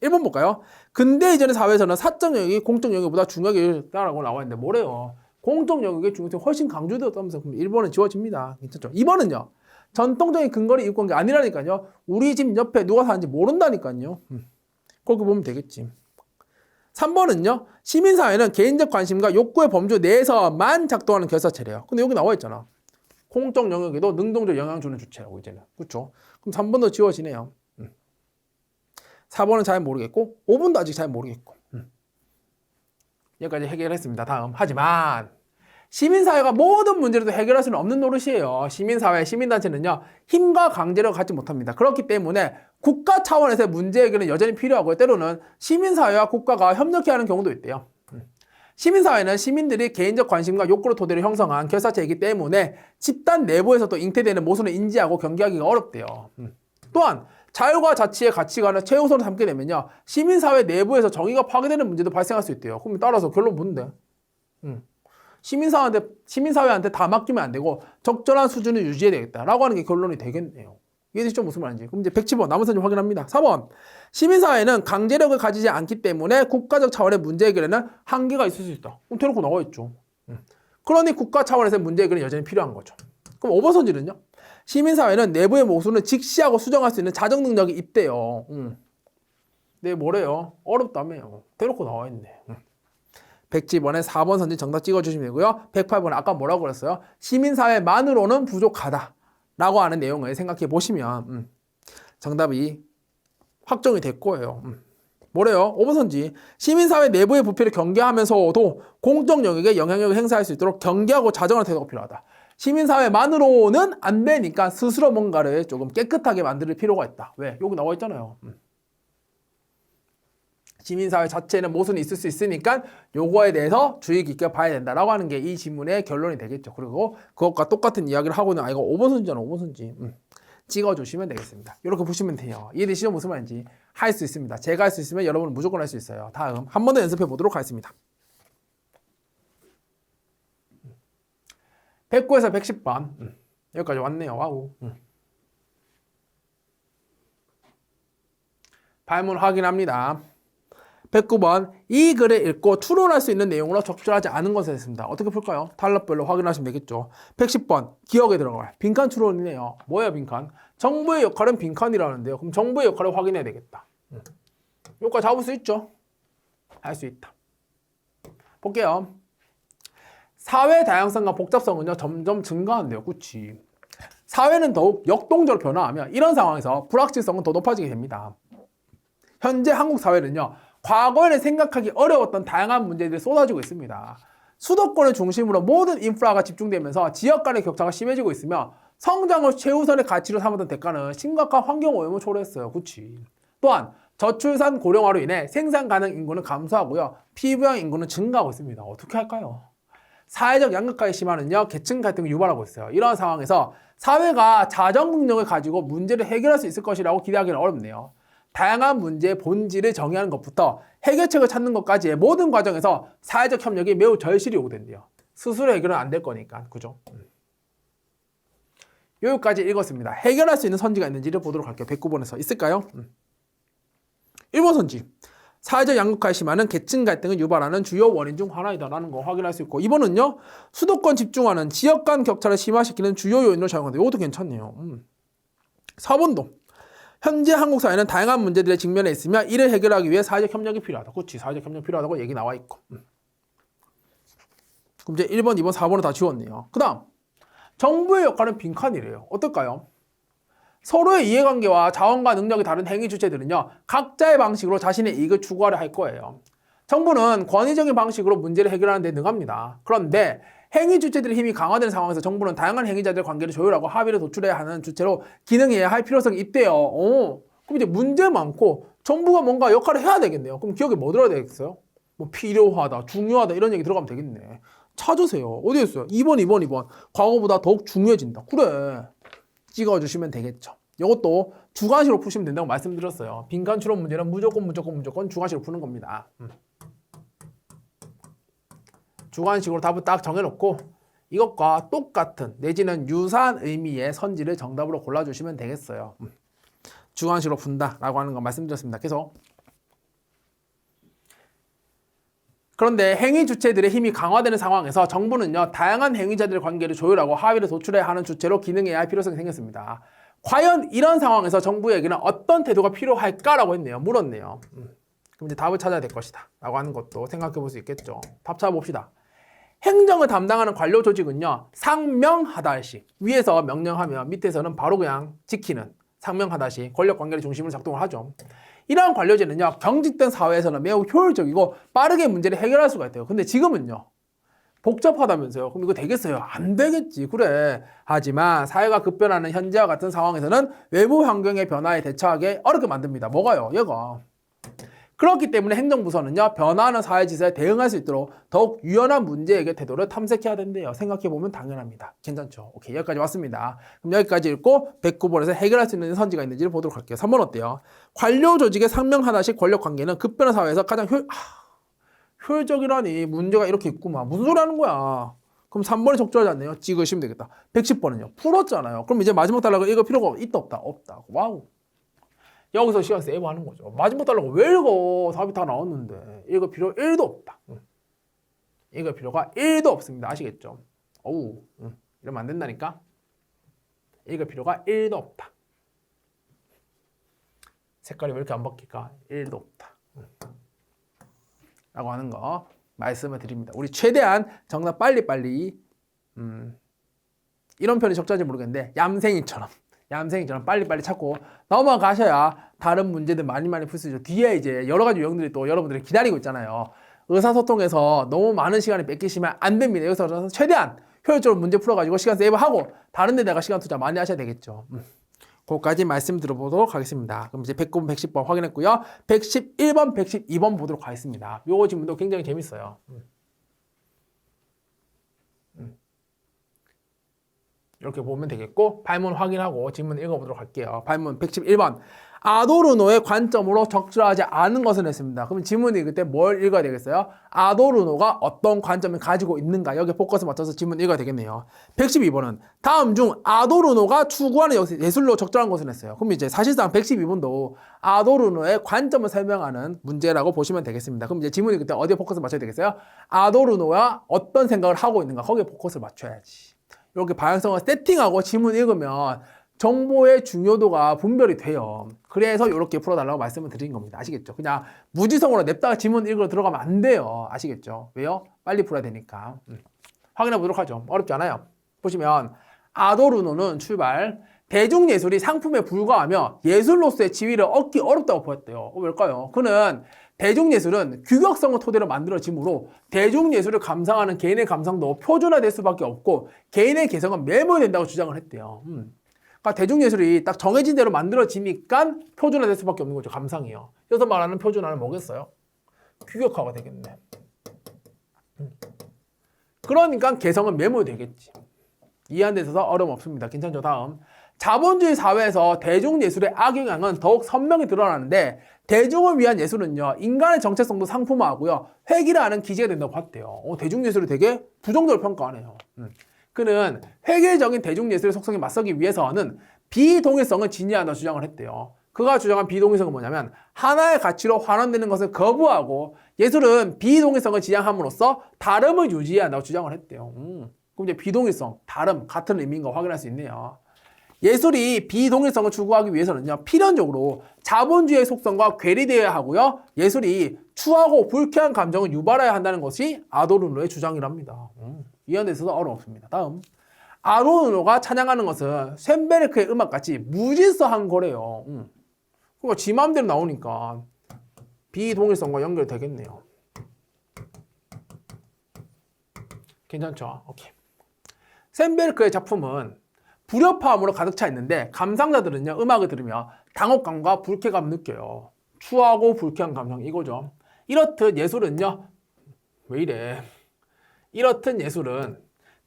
A: 1번 볼까요? 근대 이전의 사회에서는 사적 영역이 공적 영역보다 중요하게 여겼다라고 나와 있는데 뭐래요? 공적 영역의 중요성이 훨씬 강조되었다면서 그럼 1번은 지워집니다. 괜찮죠? 2번은요. 전통적인 근거리 이웃 관계 아니라니까요. 우리 집 옆에 누가 사는지 모른다니까요. 그렇게 보면 되겠지. 3번은요. 시민사회는 개인적 관심과 욕구의 범주 내에서만 작동하는 결사체래요. 근데 여기 나와 있잖아. 공적 영역에도 능동적 영향을 주는 주체라고 이제는. 그렇죠? 그럼 3번도 지워지네요. 4번은 잘 모르겠고 5번도 아직 잘 모르겠고. 여기까지 해결했습니다. 다음. 하지만 시민사회가 모든 문제를 해결할 수는 없는 노릇이에요. 시민사회, 시민단체는요. 힘과 강제력을 갖지 못합니다. 그렇기 때문에 국가 차원에서의 문제 해결은 여전히 필요하고요. 때로는 시민사회와 국가가 협력해야 하는 경우도 있대요. 시민사회는 시민들이 개인적 관심과 욕구를 토대로 형성한 결사체이기 때문에 집단 내부에서도 잉태되는 모순을 인지하고 경계하기가 어렵대요. 또한 자유와 자치의 가치관을 최우선으로 삼게 되면요. 시민사회 내부에서 정의가 파괴되는 문제도 발생할 수 있대요. 그럼 따라서 결론 뭔데? 시민사회한테 다 맡기면 안 되고 적절한 수준을 유지해야 되겠다라고 하는 게 결론이 되겠네요. 이해되시죠? 무슨 말인지. 그럼 이제 110번 남은 선지 확인합니다. 4번. 시민사회는 강제력을 가지지 않기 때문에 국가적 차원의 문제 해결에는 한계가 있을 수 있다. 그럼 대놓고 나와 있죠. 그러니 국가 차원에서의 문제 해결은 여전히 필요한 거죠. 그럼 5번 선지는요? 시민사회는 내부의 모순을 직시하고 수정할 수 있는 자정 능력이 있대요. 네, 뭐래요? 어렵다며요. 대놓고 나와 있네. 110번에 4번 선지 정답 찍어주시면 되고요. 108번에 아까 뭐라고 그랬어요? 시민사회만으로는 부족하다 라고 하는 내용을 생각해 보시면 정답이 확정이 될 거예요. 뭐래요? 5번 선지. 시민사회 내부의 부패를 경계하면서도 공적 영역에 영향력을 행사할 수 있도록 경계하고 자정하는 태도가 필요하다. 시민사회만으로는 안 되니까 스스로 뭔가를 조금 깨끗하게 만들 필요가 있다. 왜? 여기 나와 있잖아요. 시민사회 자체에는 모순이 있을 수 있으니까 요거에 대해서 주의 깊게 봐야 된다라고 하는 게 이 지문의 결론이 되겠죠. 그리고 그것과 똑같은 이야기를 하고 있는, 이거 5번 선지잖아, 5번 선지. 찍어주시면 되겠습니다. 이렇게 보시면 돼요. 이해되시죠? 무슨 말인지. 할 수 있습니다. 제가 할 수 있으면 여러분은 무조건 할 수 있어요. 다음 한 번 더 연습해 보도록 하겠습니다. 109에서 110번. 여기까지 왔네요. 와우. 발문 확인합니다. 109번. 이 글을 읽고 추론할 수 있는 내용으로 적절하지 않은 것을 했습니다. 어떻게 풀까요? 단락별로 확인하시면 되겠죠. 110번. 기억에 들어가요. 빈칸 추론이네요. 뭐예요, 빈칸? 정부의 역할은 빈칸이라는데요. 그럼 정부의 역할을 확인해야 되겠다. 여기까지 잡을 수 있죠? 할 수 있다. 볼게요. 사회 다양성과 복잡성은요, 점점 증가한대요. 그치? 사회는 더욱 역동적으로 변화하며 이런 상황에서 불확실성은 더 높아지게 됩니다. 현재 한국 사회는요, 과거에는 생각하기 어려웠던 다양한 문제들이 쏟아지고 있습니다. 수도권을 중심으로 모든 인프라가 집중되면서 지역 간의 격차가 심해지고 있으며 성장을 최우선의 가치로 삼았던 대가는 심각한 환경오염을 초래했어요. 그치? 또한 저출산 고령화로 인해 생산 가능 인구는 감소하고요, 피부양 인구는 증가하고 있습니다. 어떻게 할까요? 사회적 양극화의 심화는요, 계층 갈등을 유발하고 있어요. 이런 상황에서 사회가 자정 능력을 가지고 문제를 해결할 수 있을 것이라고 기대하기는 어렵네요. 다양한 문제의 본질을 정의하는 것부터 해결책을 찾는 것까지의 모든 과정에서 사회적 협력이 매우 절실히 요구된대요. 스스로 해결은 안 될 거니까. 그죠? 여기까지 읽었습니다. 해결할 수 있는 선지가 있는지를 보도록 할게요. 109번에서 있을까요? 1번 선지. 사회적 양극화의 심화는 계층 갈등을 유발하는 주요 원인 중 하나이다라는 거 확인할 수 있고, 2번은요. 수도권 집중화는 지역 간 격차를 심화시키는 주요 요인으로 작용한다. 이것도 괜찮네요. 4번도. 현재 한국 사회는 다양한 문제들에 직면해 있으며 이를 해결하기 위해 사회적 협력이 필요하다. 그렇지. 사회적 협력이 필요하다고 얘기 나와 있고. 그럼 이제 1번, 2번, 4번을 다 지웠네요. 그 다음. 정부의 역할은 빈칸이래요. 어떨까요? 서로의 이해관계와 자원과 능력이 다른 행위 주체들은요, 각자의 방식으로 자신의 이익을 추구하려 할 거예요. 정부는 권위적인 방식으로 문제를 해결하는 데 능합니다. 그런데 행위 주체들의 힘이 강화되는 상황에서 정부는 다양한 행위자들의 관계를 조율하고 합의를 도출해야 하는 주체로 기능해야 할 필요성이 있대요. 그럼 이제 문제 많고 정부가 뭔가 역할을 해야 되겠네요. 그럼 기억에 뭐 들어야 되겠어요? 뭐 필요하다, 중요하다 이런 얘기 들어가면 되겠네. 찾으세요. 어디에 있어요? 2번, 2번, 2번. 과거보다 더욱 중요해진다. 그래. 찍어주시면 되겠죠. 이것도 주관식으로 푸시면 된다고 말씀드렸어요. 빈칸 추론 문제는 무조건 주관식으로 푸는 겁니다. 주관식으로 답을 딱 정해놓고 이것과 똑같은 내지는 유사한 의미의 선지를 정답으로 골라주시면 되겠어요. 주관식으로 푼다라고 하는 거 말씀드렸습니다. 계속. 그런데 행위 주체들의 힘이 강화되는 상황에서 정부는요, 다양한 행위자들의 관계를 조율하고 합의를 도출해야 하는 주체로 기능해야 할 필요성이 생겼습니다. 과연 이런 상황에서 정부에게는 어떤 태도가 필요할까라고 했네요. 물었네요. 그럼 이제 답을 찾아야 될 것이다 라고 하는 것도 생각해 볼 수 있겠죠. 답 찾아봅시다. 행정을 담당하는 관료 조직은요, 상명하다시 위에서 명령하면 밑에서는 바로 그냥 지키는 상명하다시 권력 관계를 중심으로 작동을 하죠. 이러한 관료제는요, 경직된 사회에서는 매우 효율적이고 빠르게 문제를 해결할 수가 있대요. 근데 지금은요, 복잡하다면서요. 그럼 이거 되겠어요? 안 되겠지. 그래. 하지만 사회가 급변하는 현재와 같은 상황에서는 외부 환경의 변화에 대처하기 어렵게 만듭니다. 뭐가요? 얘가. 그렇기 때문에 행정부서는요, 변화하는 사회 지세에 대응할 수 있도록 더욱 유연한 문제 해결 태도를 탐색해야 된대요. 생각해보면 당연합니다. 괜찮죠? 오케이, 여기까지 왔습니다. 그럼 여기까지 읽고 109번에서 해결할 수 있는 선지가 있는지를 보도록 할게요. 3번 어때요? 관료 조직의 상명 하나씩 권력 관계는 급변한 사회에서 가장 효율적이라니. 문제가 이렇게 있구만. 무슨 소리 하는 거야? 그럼 3번이 적절하지 않네요. 찍으시면 되겠다. 110번은요. 풀었잖아요. 그럼 이제 마지막 단락을 읽을 필요가 있다 없다? 없다. 와우. 여기서 시간 세이브 하는 거죠. 마지막 단락을 왜 읽어? 답이 다 나왔는데. 읽을 필요 1도 없다. 읽을 필요가 1도 없습니다. 아시겠죠? 어우, 이러면 안 된다니까? 읽을 필요가 1도 없다. 색깔이 왜 이렇게 안 바뀔까? 1도 없다. 라고 하는 거 말씀을 드립니다. 우리 최대한 정답 빨리빨리 이런 편이 적절한지 모르겠는데 얌생이처럼 빨리빨리 찾고 넘어가셔야 다른 문제들 많이 풀 수 있죠. 뒤에 이제 여러 가지 유형들이 또 여러분들이 기다리고 있잖아요. 의사소통에서 너무 많은 시간을 뺏기시면 안 됩니다. 여기서 최대한 효율적으로 문제 풀어가지고 시간 세이브하고 다른 데 내가 시간 투자 많이 하셔야 되겠죠. 그것까지 말씀 들어보도록 하겠습니다. 그럼 이제 109번, 110번 확인했고요. 111번, 112번 보도록 하겠습니다. 요거 질문도 굉장히 재밌어요. 이렇게 보면 되겠고, 발문 확인하고 질문 읽어보도록 할게요. 발문 111번. 아도르노의 관점으로 적절하지 않은 것을 했습니다. 그럼 질문 읽을 때 뭘 읽어야 되겠어요? 아도르노가 어떤 관점을 가지고 있는가? 여기에 포커스 맞춰서 질문 읽어야 되겠네요. 112번은 다음 중 아도르노가 추구하는 예술로 적절한 것을 했어요. 그럼 이제 사실상 112번도 아도르노의 관점을 설명하는 문제라고 보시면 되겠습니다. 그럼 이제 질문 읽을 때 어디에 포커스 맞춰야 되겠어요? 아도르노가 어떤 생각을 하고 있는가? 거기에 포커스를 맞춰야지. 이렇게 방향성을 세팅하고 질문 읽으면 정보의 중요도가 분별이 돼요. 그래서 이렇게 풀어달라고 말씀을 드린 겁니다. 아시겠죠? 그냥 무지성으로 냅다가 지문 읽으러 들어가면 안 돼요. 아시겠죠? 왜요? 빨리 풀어야 되니까. 확인해 보도록 하죠. 어렵지 않아요. 보시면 아도르노는 출발 대중예술이 상품에 불과하며 예술로서의 지위를 얻기 어렵다고 보였대요. 왜일까요? 그는 대중예술은 규격성을 토대로 만들어지므로 대중예술을 감상하는 개인의 감상도 표준화될 수밖에 없고 개인의 개성은 매몰된다고 주장을 했대요. 그러니까 대중예술이 딱 정해진 대로 만들어지니까 표준화될 수밖에 없는 거죠. 감상이요. 여기서 말하는 표준화는 뭐겠어요? 규격화가 되겠네. 그러니까 개성은 매몰되겠지. 이해한 데 있어서 어려움 없습니다. 괜찮죠? 다음. 자본주의 사회에서 대중예술의 악영향은 더욱 선명히 드러나는데 대중을 위한 예술은요. 인간의 정체성도 상품화하고요. 획일화하는 기제가 된다고 봤대요. 대중예술을 되게 부정적으로 평가하네요. 그는 획일적인 대중예술의 속성에 맞서기 위해서는 비동일성을 진리한다고 주장을 했대요. 그가 주장한 비동일성은 뭐냐면 하나의 가치로 환원되는 것을 거부하고 예술은 비동일성을 지향함으로써 다름을 유지해야 한다고 주장을 했대요. 그럼 이제 비동일성, 다름, 같은 의미인 거 확인할 수 있네요. 예술이 비동일성을 추구하기 위해서는요, 필연적으로 자본주의의 속성과 괴리되어야 하고요, 예술이 추하고 불쾌한 감정을 유발해야 한다는 것이 아도르노의 주장이랍니다. 이해하는 데 있어서 어려움 없습니다. 다음. 아도르노가 찬양하는 것은 쇤베르크의 음악같이 무질서한 거래요. 그러니까 지 마음대로 나오니까 비동일성과 연결되겠네요. 괜찮죠? 오케이. 쇤베르크의 작품은 불협화음으로 가득 차 있는데 감상자들은요 음악을 들으며 당혹감과 불쾌감을 느껴요. 추하고 불쾌한 감성 이거죠. 이렇듯 예술은요 왜 이래? 이렇듯 예술은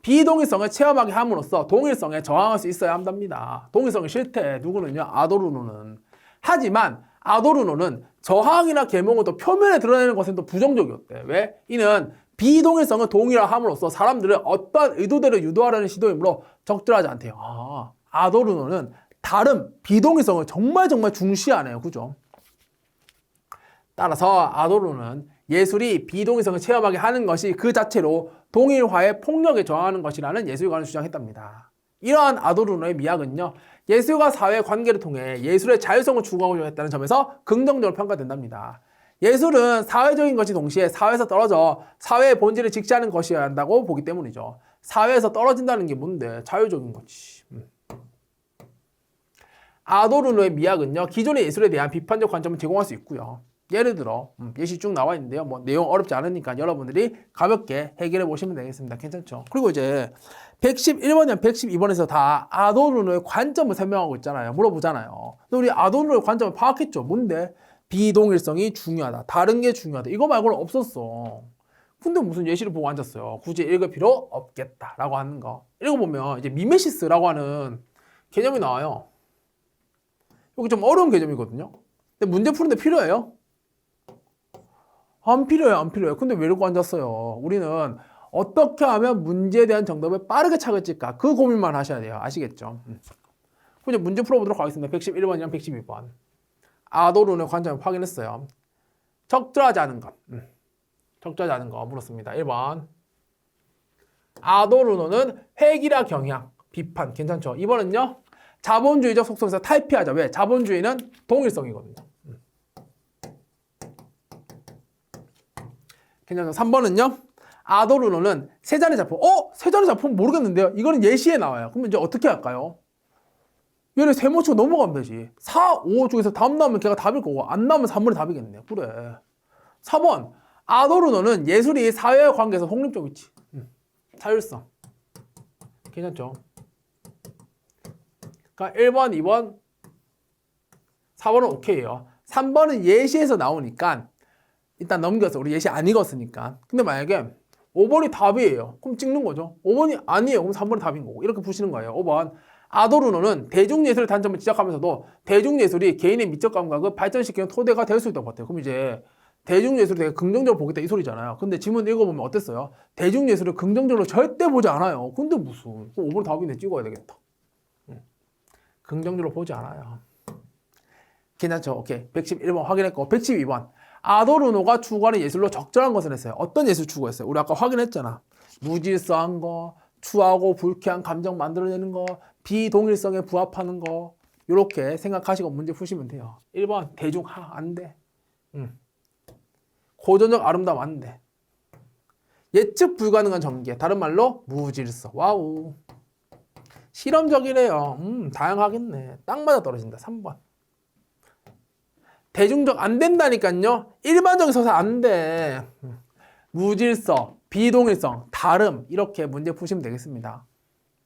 A: 비동일성을 체험하게 함으로써 동일성에 저항할 수 있어야 한답니다. 동일성이 싫대. 누구는요? 아도르노는. 하지만 아도르노는 저항이나 계몽을 또 표면에 드러내는 것은 또 부정적이었대. 왜? 이는 비동일성을 동일화함으로써 사람들을 어떠한 의도대로 유도하려는 시도이므로 적절하지 않대요. 아도르노는 다른 비동일성을 정말 중시하네요. 그죠? 따라서 아도르노는 예술이 비동일성을 체험하게 하는 것이 그 자체로 동일화의 폭력에 저항하는 것이라는 예술관을 주장했답니다. 이러한 아도르노의 미학은요, 예술과 사회의 관계를 통해 예술의 자율성을 추구하고자 했다는 점에서 긍정적으로 평가된답니다. 예술은 사회적인 것이 동시에 사회에서 떨어져 사회의 본질을 직시하는 것이어야 한다고 보기 때문이죠. 사회에서 떨어진다는 게 뭔데? 자율적인 거지. 아도르노의 미학은요, 기존의 예술에 대한 비판적 관점을 제공할 수 있고요. 예를 들어 예시 쭉 나와 있는데요. 뭐 내용 어렵지 않으니까 여러분들이 가볍게 해결해 보시면 되겠습니다. 괜찮죠? 그리고 이제 111번이랑 112번에서 다 아도르노의 관점을 설명하고 있잖아요. 물어보잖아요. 근데 우리 아도르노의 관점을 파악했죠. 뭔데? 비동일성이 중요하다. 다른 게 중요하다. 이거 말고는 없었어. 근데 무슨 예시를 보고 앉았어요. 굳이 읽을 필요 없겠다라고 하는 거. 읽어보면 이제 미메시스라고 하는 개념이 나와요. 여기 좀 어려운 개념이거든요. 근데 문제 푸는데 필요해요? 안 필요해요. 근데 왜 이러고 앉았어요? 우리는 어떻게 하면 문제에 대한 정답을 빠르게 찾을까? 그 고민만 하셔야 돼요. 아시겠죠? 이제 문제 풀어보도록 하겠습니다. 111번이랑 112번. 아도르노의 관점을 확인했어요. 적절하지 않은 것. 적절하지 않은 거 물었습니다. 1번. 아도르노는 획일화 경향, 비판. 괜찮죠? 2번은요. 자본주의적 속성에서 탈피하자. 왜? 자본주의는 동일성이거든요. 괜찮죠? 3번은요. 아도르노는 세잔의 작품. 세잔의 작품 모르겠는데요. 이거는 예시에 나와요. 그러면 이제 어떻게 할까요? 얘를 세모 치고 넘어가면 되지. 4, 5 중에서 답 나오면 걔가 답일 거고 안 나오면 3번이 답이겠네요. 그래. 4번. 아도르노는 예술이 사회의 관계에서 독립적이지. 자율성. 괜찮죠? 그러니까 1번, 2번 4번은 오케이예요. 3번은 예시에서 나오니까 일단 넘겨서 우리 예시 안 읽었으니까. 근데 만약에 5번이 답이에요. 그럼 찍는 거죠. 5번이 아니에요. 그럼 3번이 답인 거고. 이렇게 푸시는 거예요. 5번. 아도르노는 대중예술의 단점을 지적하면서도 대중예술이 개인의 미적 감각을 발전시키는 토대가 될 수 있다고 봤대요. 그럼 이제 대중예술을 되게 긍정적으로 보겠다 이 소리잖아요. 근데 지문 읽어보면 어땠어요? 대중예술을 긍정적으로 절대 보지 않아요. 근데 무슨 5번 답이네 찍어야 되겠다. 긍정적으로 보지 않아요. 괜찮죠? 오케이. 111번 확인했고 112번. 아도르노가 추구하는 예술로 적절한 것을 했어요. 어떤 예술 추구했어요? 우리 아까 확인했잖아. 무질서한 거, 추하고 불쾌한 감정 만들어내는 거, 비동일성에 부합하는 거 이렇게 생각하시고 문제 푸시면 돼요. 1번 대중화 안 돼. 고전적 아름다움 안 돼. 예측 불가능한 전개. 다른 말로 무질서. 와우. 실험적이래요. 다양하겠네. 딱 맞아 떨어진다. 3번. 대중적 안 된다니까요. 일반적인 서사 안 돼. 무질서, 비동일성, 다름 이렇게 문제 푸시면 되겠습니다.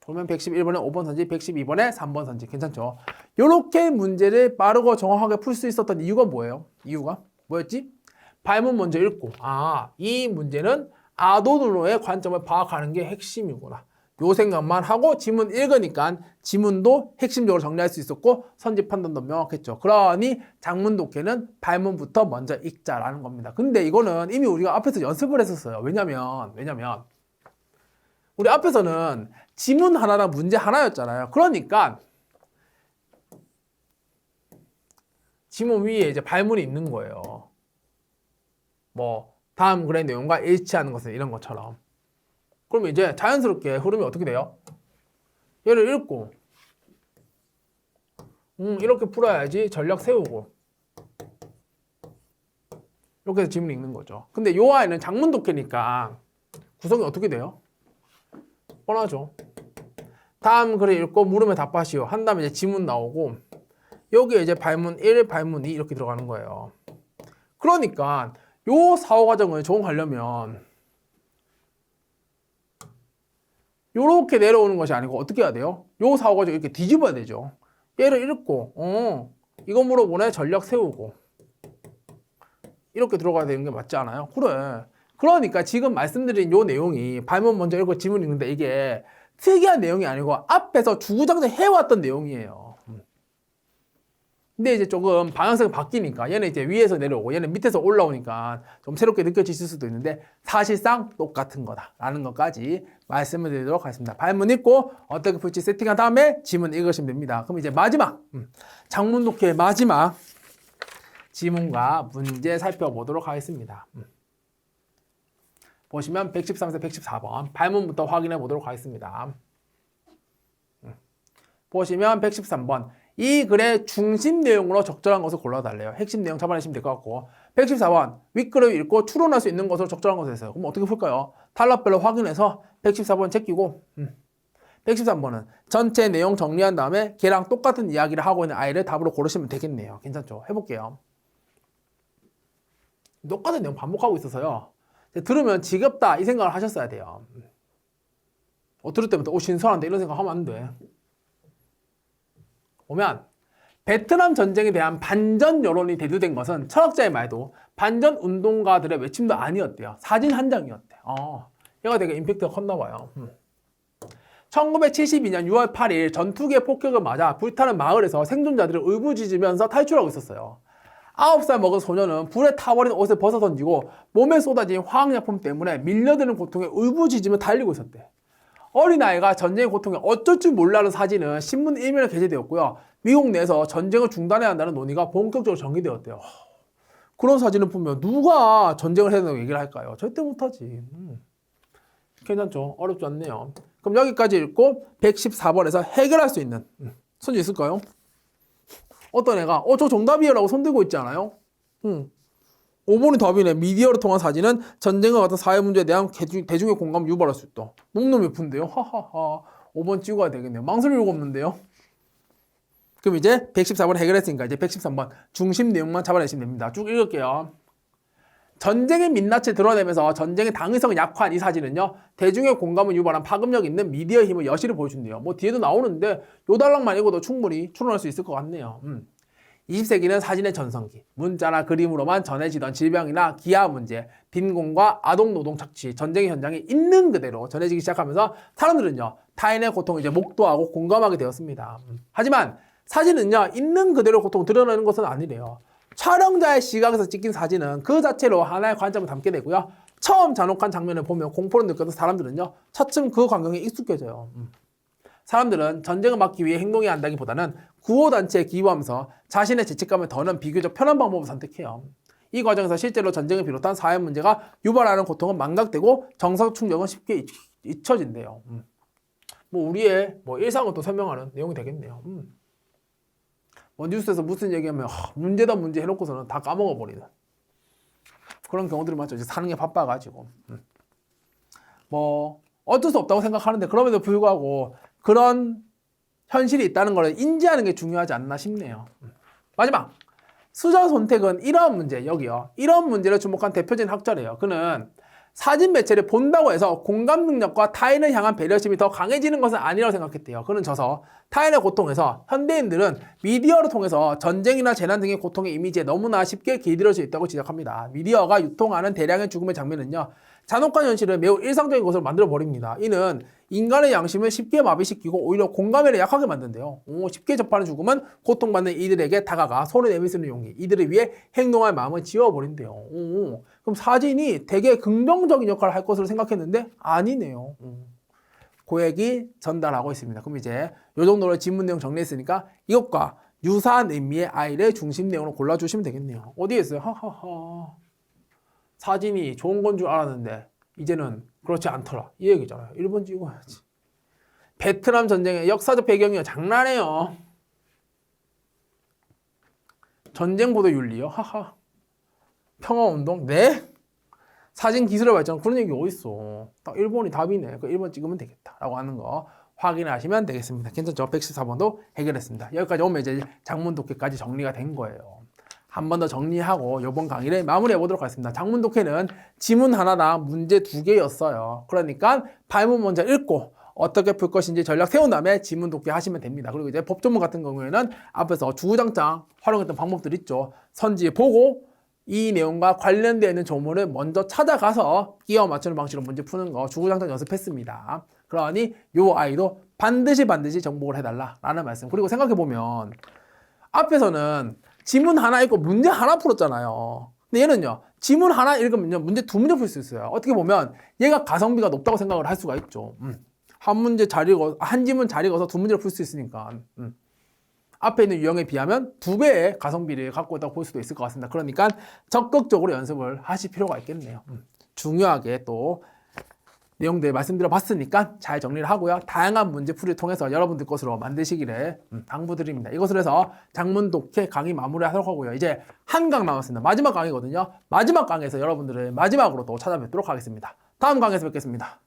A: 보면 111번에 5번 선지, 112번에 3번 선지. 괜찮죠? 이렇게 문제를 빠르고 정확하게 풀 수 있었던 이유가 뭐예요? 이유가 뭐였지? 발문 먼저 읽고 이 문제는 아도르노의 관점을 파악하는 게 핵심이구나. 요 생각만 하고 지문 읽으니까 지문도 핵심적으로 정리할 수 있었고 선지 판단도 명확했죠. 그러니 장문 독해는 발문부터 먼저 읽자라는 겁니다. 근데 이거는 이미 우리가 앞에서 연습을 했었어요. 왜냐면 우리 앞에서는 지문 하나랑 문제 하나였잖아요. 그러니까 지문 위에 이제 발문이 있는 거예요. 뭐 다음 글의 내용과 일치하는 것은 이런 것처럼. 그러면 이제 자연스럽게 흐름이 어떻게 돼요? 얘를 읽고 이렇게 풀어야지 전략 세우고 이렇게 해서 지문을 읽는 거죠. 근데 요 아이는 장문 독해니까 구성이 어떻게 돼요? 뻔하죠. 다음 글을 읽고 물으면 답하시오 한 다음에 이제 지문 나오고 여기에 이제 발문 1, 발문 2 이렇게 들어가는 거예요. 그러니까 요 사고 과정을 적용하려면 요렇게 내려오는 것이 아니고 어떻게 해야 돼요? 요 사고 과정 이렇게 뒤집어야 되죠. 얘를 읽고 이거 물어보네 전략 세우고 이렇게 들어가야 되는 게 맞지 않아요? 그래. 그러니까 지금 말씀드린 요 내용이 발문 먼저 읽고 지문 읽는데 이게 특이한 내용이 아니고 앞에서 주구장창 해왔던 내용이에요. 근데 이제 조금 방향성이 바뀌니까 얘는 이제 위에서 내려오고 얘는 밑에서 올라오니까 좀 새롭게 느껴지실 수도 있는데 사실상 똑같은 거다라는 것까지 말씀을 드리도록 하겠습니다. 발문 읽고 어떻게 풀지 세팅한 다음에 지문 읽으시면 됩니다. 그럼 이제 마지막 장문 독해의 마지막 지문과 문제 살펴보도록 하겠습니다. 보시면 113에서 114번 발문부터 확인해 보도록 하겠습니다. 보시면 113번 이 글의 중심 내용으로 적절한 것을 골라달래요. 핵심 내용 잡아내시면 될 것 같고 114번 윗글을 읽고 추론할 수 있는 것으로 적절한 것을 했어요. 그럼 어떻게 풀까요? 탈락별로 확인해서 114번 제끼고 113번은 전체 내용 정리한 다음에 걔랑 똑같은 이야기를 하고 있는 아이를 답으로 고르시면 되겠네요. 괜찮죠? 해볼게요. 똑같은 내용 반복하고 있어서요. 들으면 지겹다 이 생각을 하셨어야 돼요. 들을 때부터 신선한데 이런 생각하면 안 돼. 보면 베트남 전쟁에 대한 반전 여론이 대두된 것은 철학자의 말도 반전 운동가들의 외침도 아니었대요. 사진 한 장이었대. 얘가 되게 임팩트가 컸나 봐요. 1972년 6월 8일 전투기의 폭격을 맞아 불타는 마을에서 생존자들을 울부짖으면서 탈출하고 있었어요. 9살 먹은 소녀는 불에 타버린 옷을 벗어던지고 몸에 쏟아진 화학약품 때문에 밀려드는 고통에 울부짖으며 달리고 있었대. 어린아이가 전쟁의 고통에 어쩔 줄 몰라는 사진은 신문 1면에 게재되었고요. 미국 내에서 전쟁을 중단해야 한다는 논의가 본격적으로 전개되었대요. 그런 사진을 보면 누가 전쟁을 해야 된다고 얘기를 할까요? 절대 못하지. 괜찮죠? 어렵지 않네요. 그럼 여기까지 읽고 114번에서 해결할 수 있는 선지 있을까요? 어떤 애가 저 정답이에요 라고 손들고 있지 않아요? 5번이 답이네. 미디어를 통한 사진은 전쟁과 같은 사회 문제에 대한 대중의 공감을 유발할 수 있다. 너무너무 예쁜데요? 하하하. 5번 찍어야 되겠네요. 망설일 이유가 없는데요? 그럼 이제 114번 해결했으니까 이제 113번 중심 내용만 잡아내시면 됩니다. 쭉 읽을게요. 전쟁의 민낯을 드러내면서 전쟁의 당위성이 약화한 이 사진은요. 대중의 공감을 유발한 파급력 있는 미디어의 힘을 여실히 보여준대요. 뭐 뒤에도 나오는데 요 단락만 읽어도 충분히 추론할 수 있을 것 같네요. 20세기는 사진의 전성기, 문자나 그림으로만 전해지던 질병이나 기아 문제, 빈곤과 아동 노동 착취, 전쟁의 현장이 있는 그대로 전해지기 시작하면서 사람들은요, 타인의 고통을 이제 목도하고 공감하게 되었습니다. 하지만 사진은요, 있는 그대로 고통을 드러내는 것은 아니래요. 촬영자의 시각에서 찍힌 사진은 그 자체로 하나의 관점을 담게 되고요. 처음 잔혹한 장면을 보면 공포를 느꼈던 사람들은요, 차츰 그 광경에 익숙해져요. 사람들은 전쟁을 막기 위해 행동해야 한다기보다는 구호단체에 기부하면서 자신의 죄책감을 더는 비교적 편한 방법을 선택해요. 이 과정에서 실제로 전쟁을 비롯한 사회 문제가 유발하는 고통은 망각되고 정서 충격은 쉽게 잊혀진대요. 우리의 일상을 또 설명하는 내용이 되겠네요. 뉴스에서 무슨 얘기하면 문제다 문제 해놓고서는 다 까먹어버리는 그런 경우들이 많죠. 이제 사는 게 바빠가지고 어쩔 수 없다고 생각하는데 그럼에도 불구하고 그런 현실이 있다는 걸 인지하는 게 중요하지 않나 싶네요. 마지막 수저 선택은 이러한 문제, 여기요. 이런 문제를 주목한 대표적인 학자래요. 그는 사진 매체를 본다고 해서 공감 능력과 타인을 향한 배려심이 더 강해지는 것은 아니라고 생각했대요. 그는 저서 타인의 고통에서 현대인들은 미디어를 통해서 전쟁이나 재난 등의 고통의 이미지에 너무나 쉽게 길들여질 수 있다고 지적합니다. 미디어가 유통하는 대량의 죽음의 장면은요, 잔혹한 현실을 매우 일상적인 것으로 만들어버립니다. 이는 인간의 양심을 쉽게 마비시키고 오히려 공감을 약하게 만든대요. 쉽게 접하는 죽음은 고통받는 이들에게 다가가 손을 내밀 용기, 이들을 위해 행동할 마음을 지워버린대요. 그럼 사진이 되게 긍정적인 역할을 할 것으로 생각했는데 아니네요. 그 얘기 전달하고 있습니다. 그럼 이제 이 정도로 지문 내용 정리했으니까 이것과 유사한 의미의 아이를 중심 내용으로 골라주시면 되겠네요. 어디에 있어요? 하하하. 사진이 좋은 건 줄 알았는데 이제는 그렇지 않더라. 이 얘기잖아요. 1번 찍어야지. 베트남 전쟁의 역사적 배경이요. 장난해요. 전쟁 보도 윤리요. 하하. 평화운동? 네? 사진 기술의 발전? 그런 얘기 어딨어. 딱 1번이 답이네. 그 1번 찍으면 되겠다. 라고 하는 거 확인하시면 되겠습니다. 괜찮죠? 114번도 해결했습니다. 여기까지 오면 이제 장문 독해까지 정리가 된 거예요. 한 번 더 정리하고 이번 강의를 마무리해 보도록 하겠습니다. 장문 독해는 지문 하나당 문제 2개였어요. 그러니까 발문 먼저 읽고 어떻게 풀 것인지 전략 세운 다음에 지문 독해 하시면 됩니다. 그리고 이제 법조문 같은 경우에는 앞에서 주구장창 활용했던 방법들 있죠. 선지 보고 이 내용과 관련되어 있는 조문을 먼저 찾아가서 끼워 맞추는 방식으로 문제 푸는 거 주구장창 연습했습니다. 그러니 요 아이도 반드시 정복을 해달라라는 말씀. 그리고 생각해보면 앞에서는 지문 하나 읽고 문제 하나 풀었잖아요. 근데 얘는요, 지문 하나 읽으면 문제 2문제 풀 수 있어요. 어떻게 보면 얘가 가성비가 높다고 생각을 할 수가 있죠. 한 지문 잘 읽어서 2문제를 풀 수 있으니까. 앞에 있는 유형에 비하면 2배의 가성비를 갖고 있다고 볼 수도 있을 것 같습니다. 그러니까 적극적으로 연습을 하실 필요가 있겠네요. 중요하게 또 내용들 말씀드려 봤으니까 잘 정리를 하고요. 다양한 문제풀이를 통해서 여러분들 것으로 만드시기를 당부드립니다. 이것으로 해서 장문 독해 강의 마무리하도록 하고요. 이제 한 강 남았습니다. 마지막 강의거든요. 마지막 강의에서 여러분들을 마지막으로 또 찾아뵙도록 하겠습니다. 다음 강의에서 뵙겠습니다.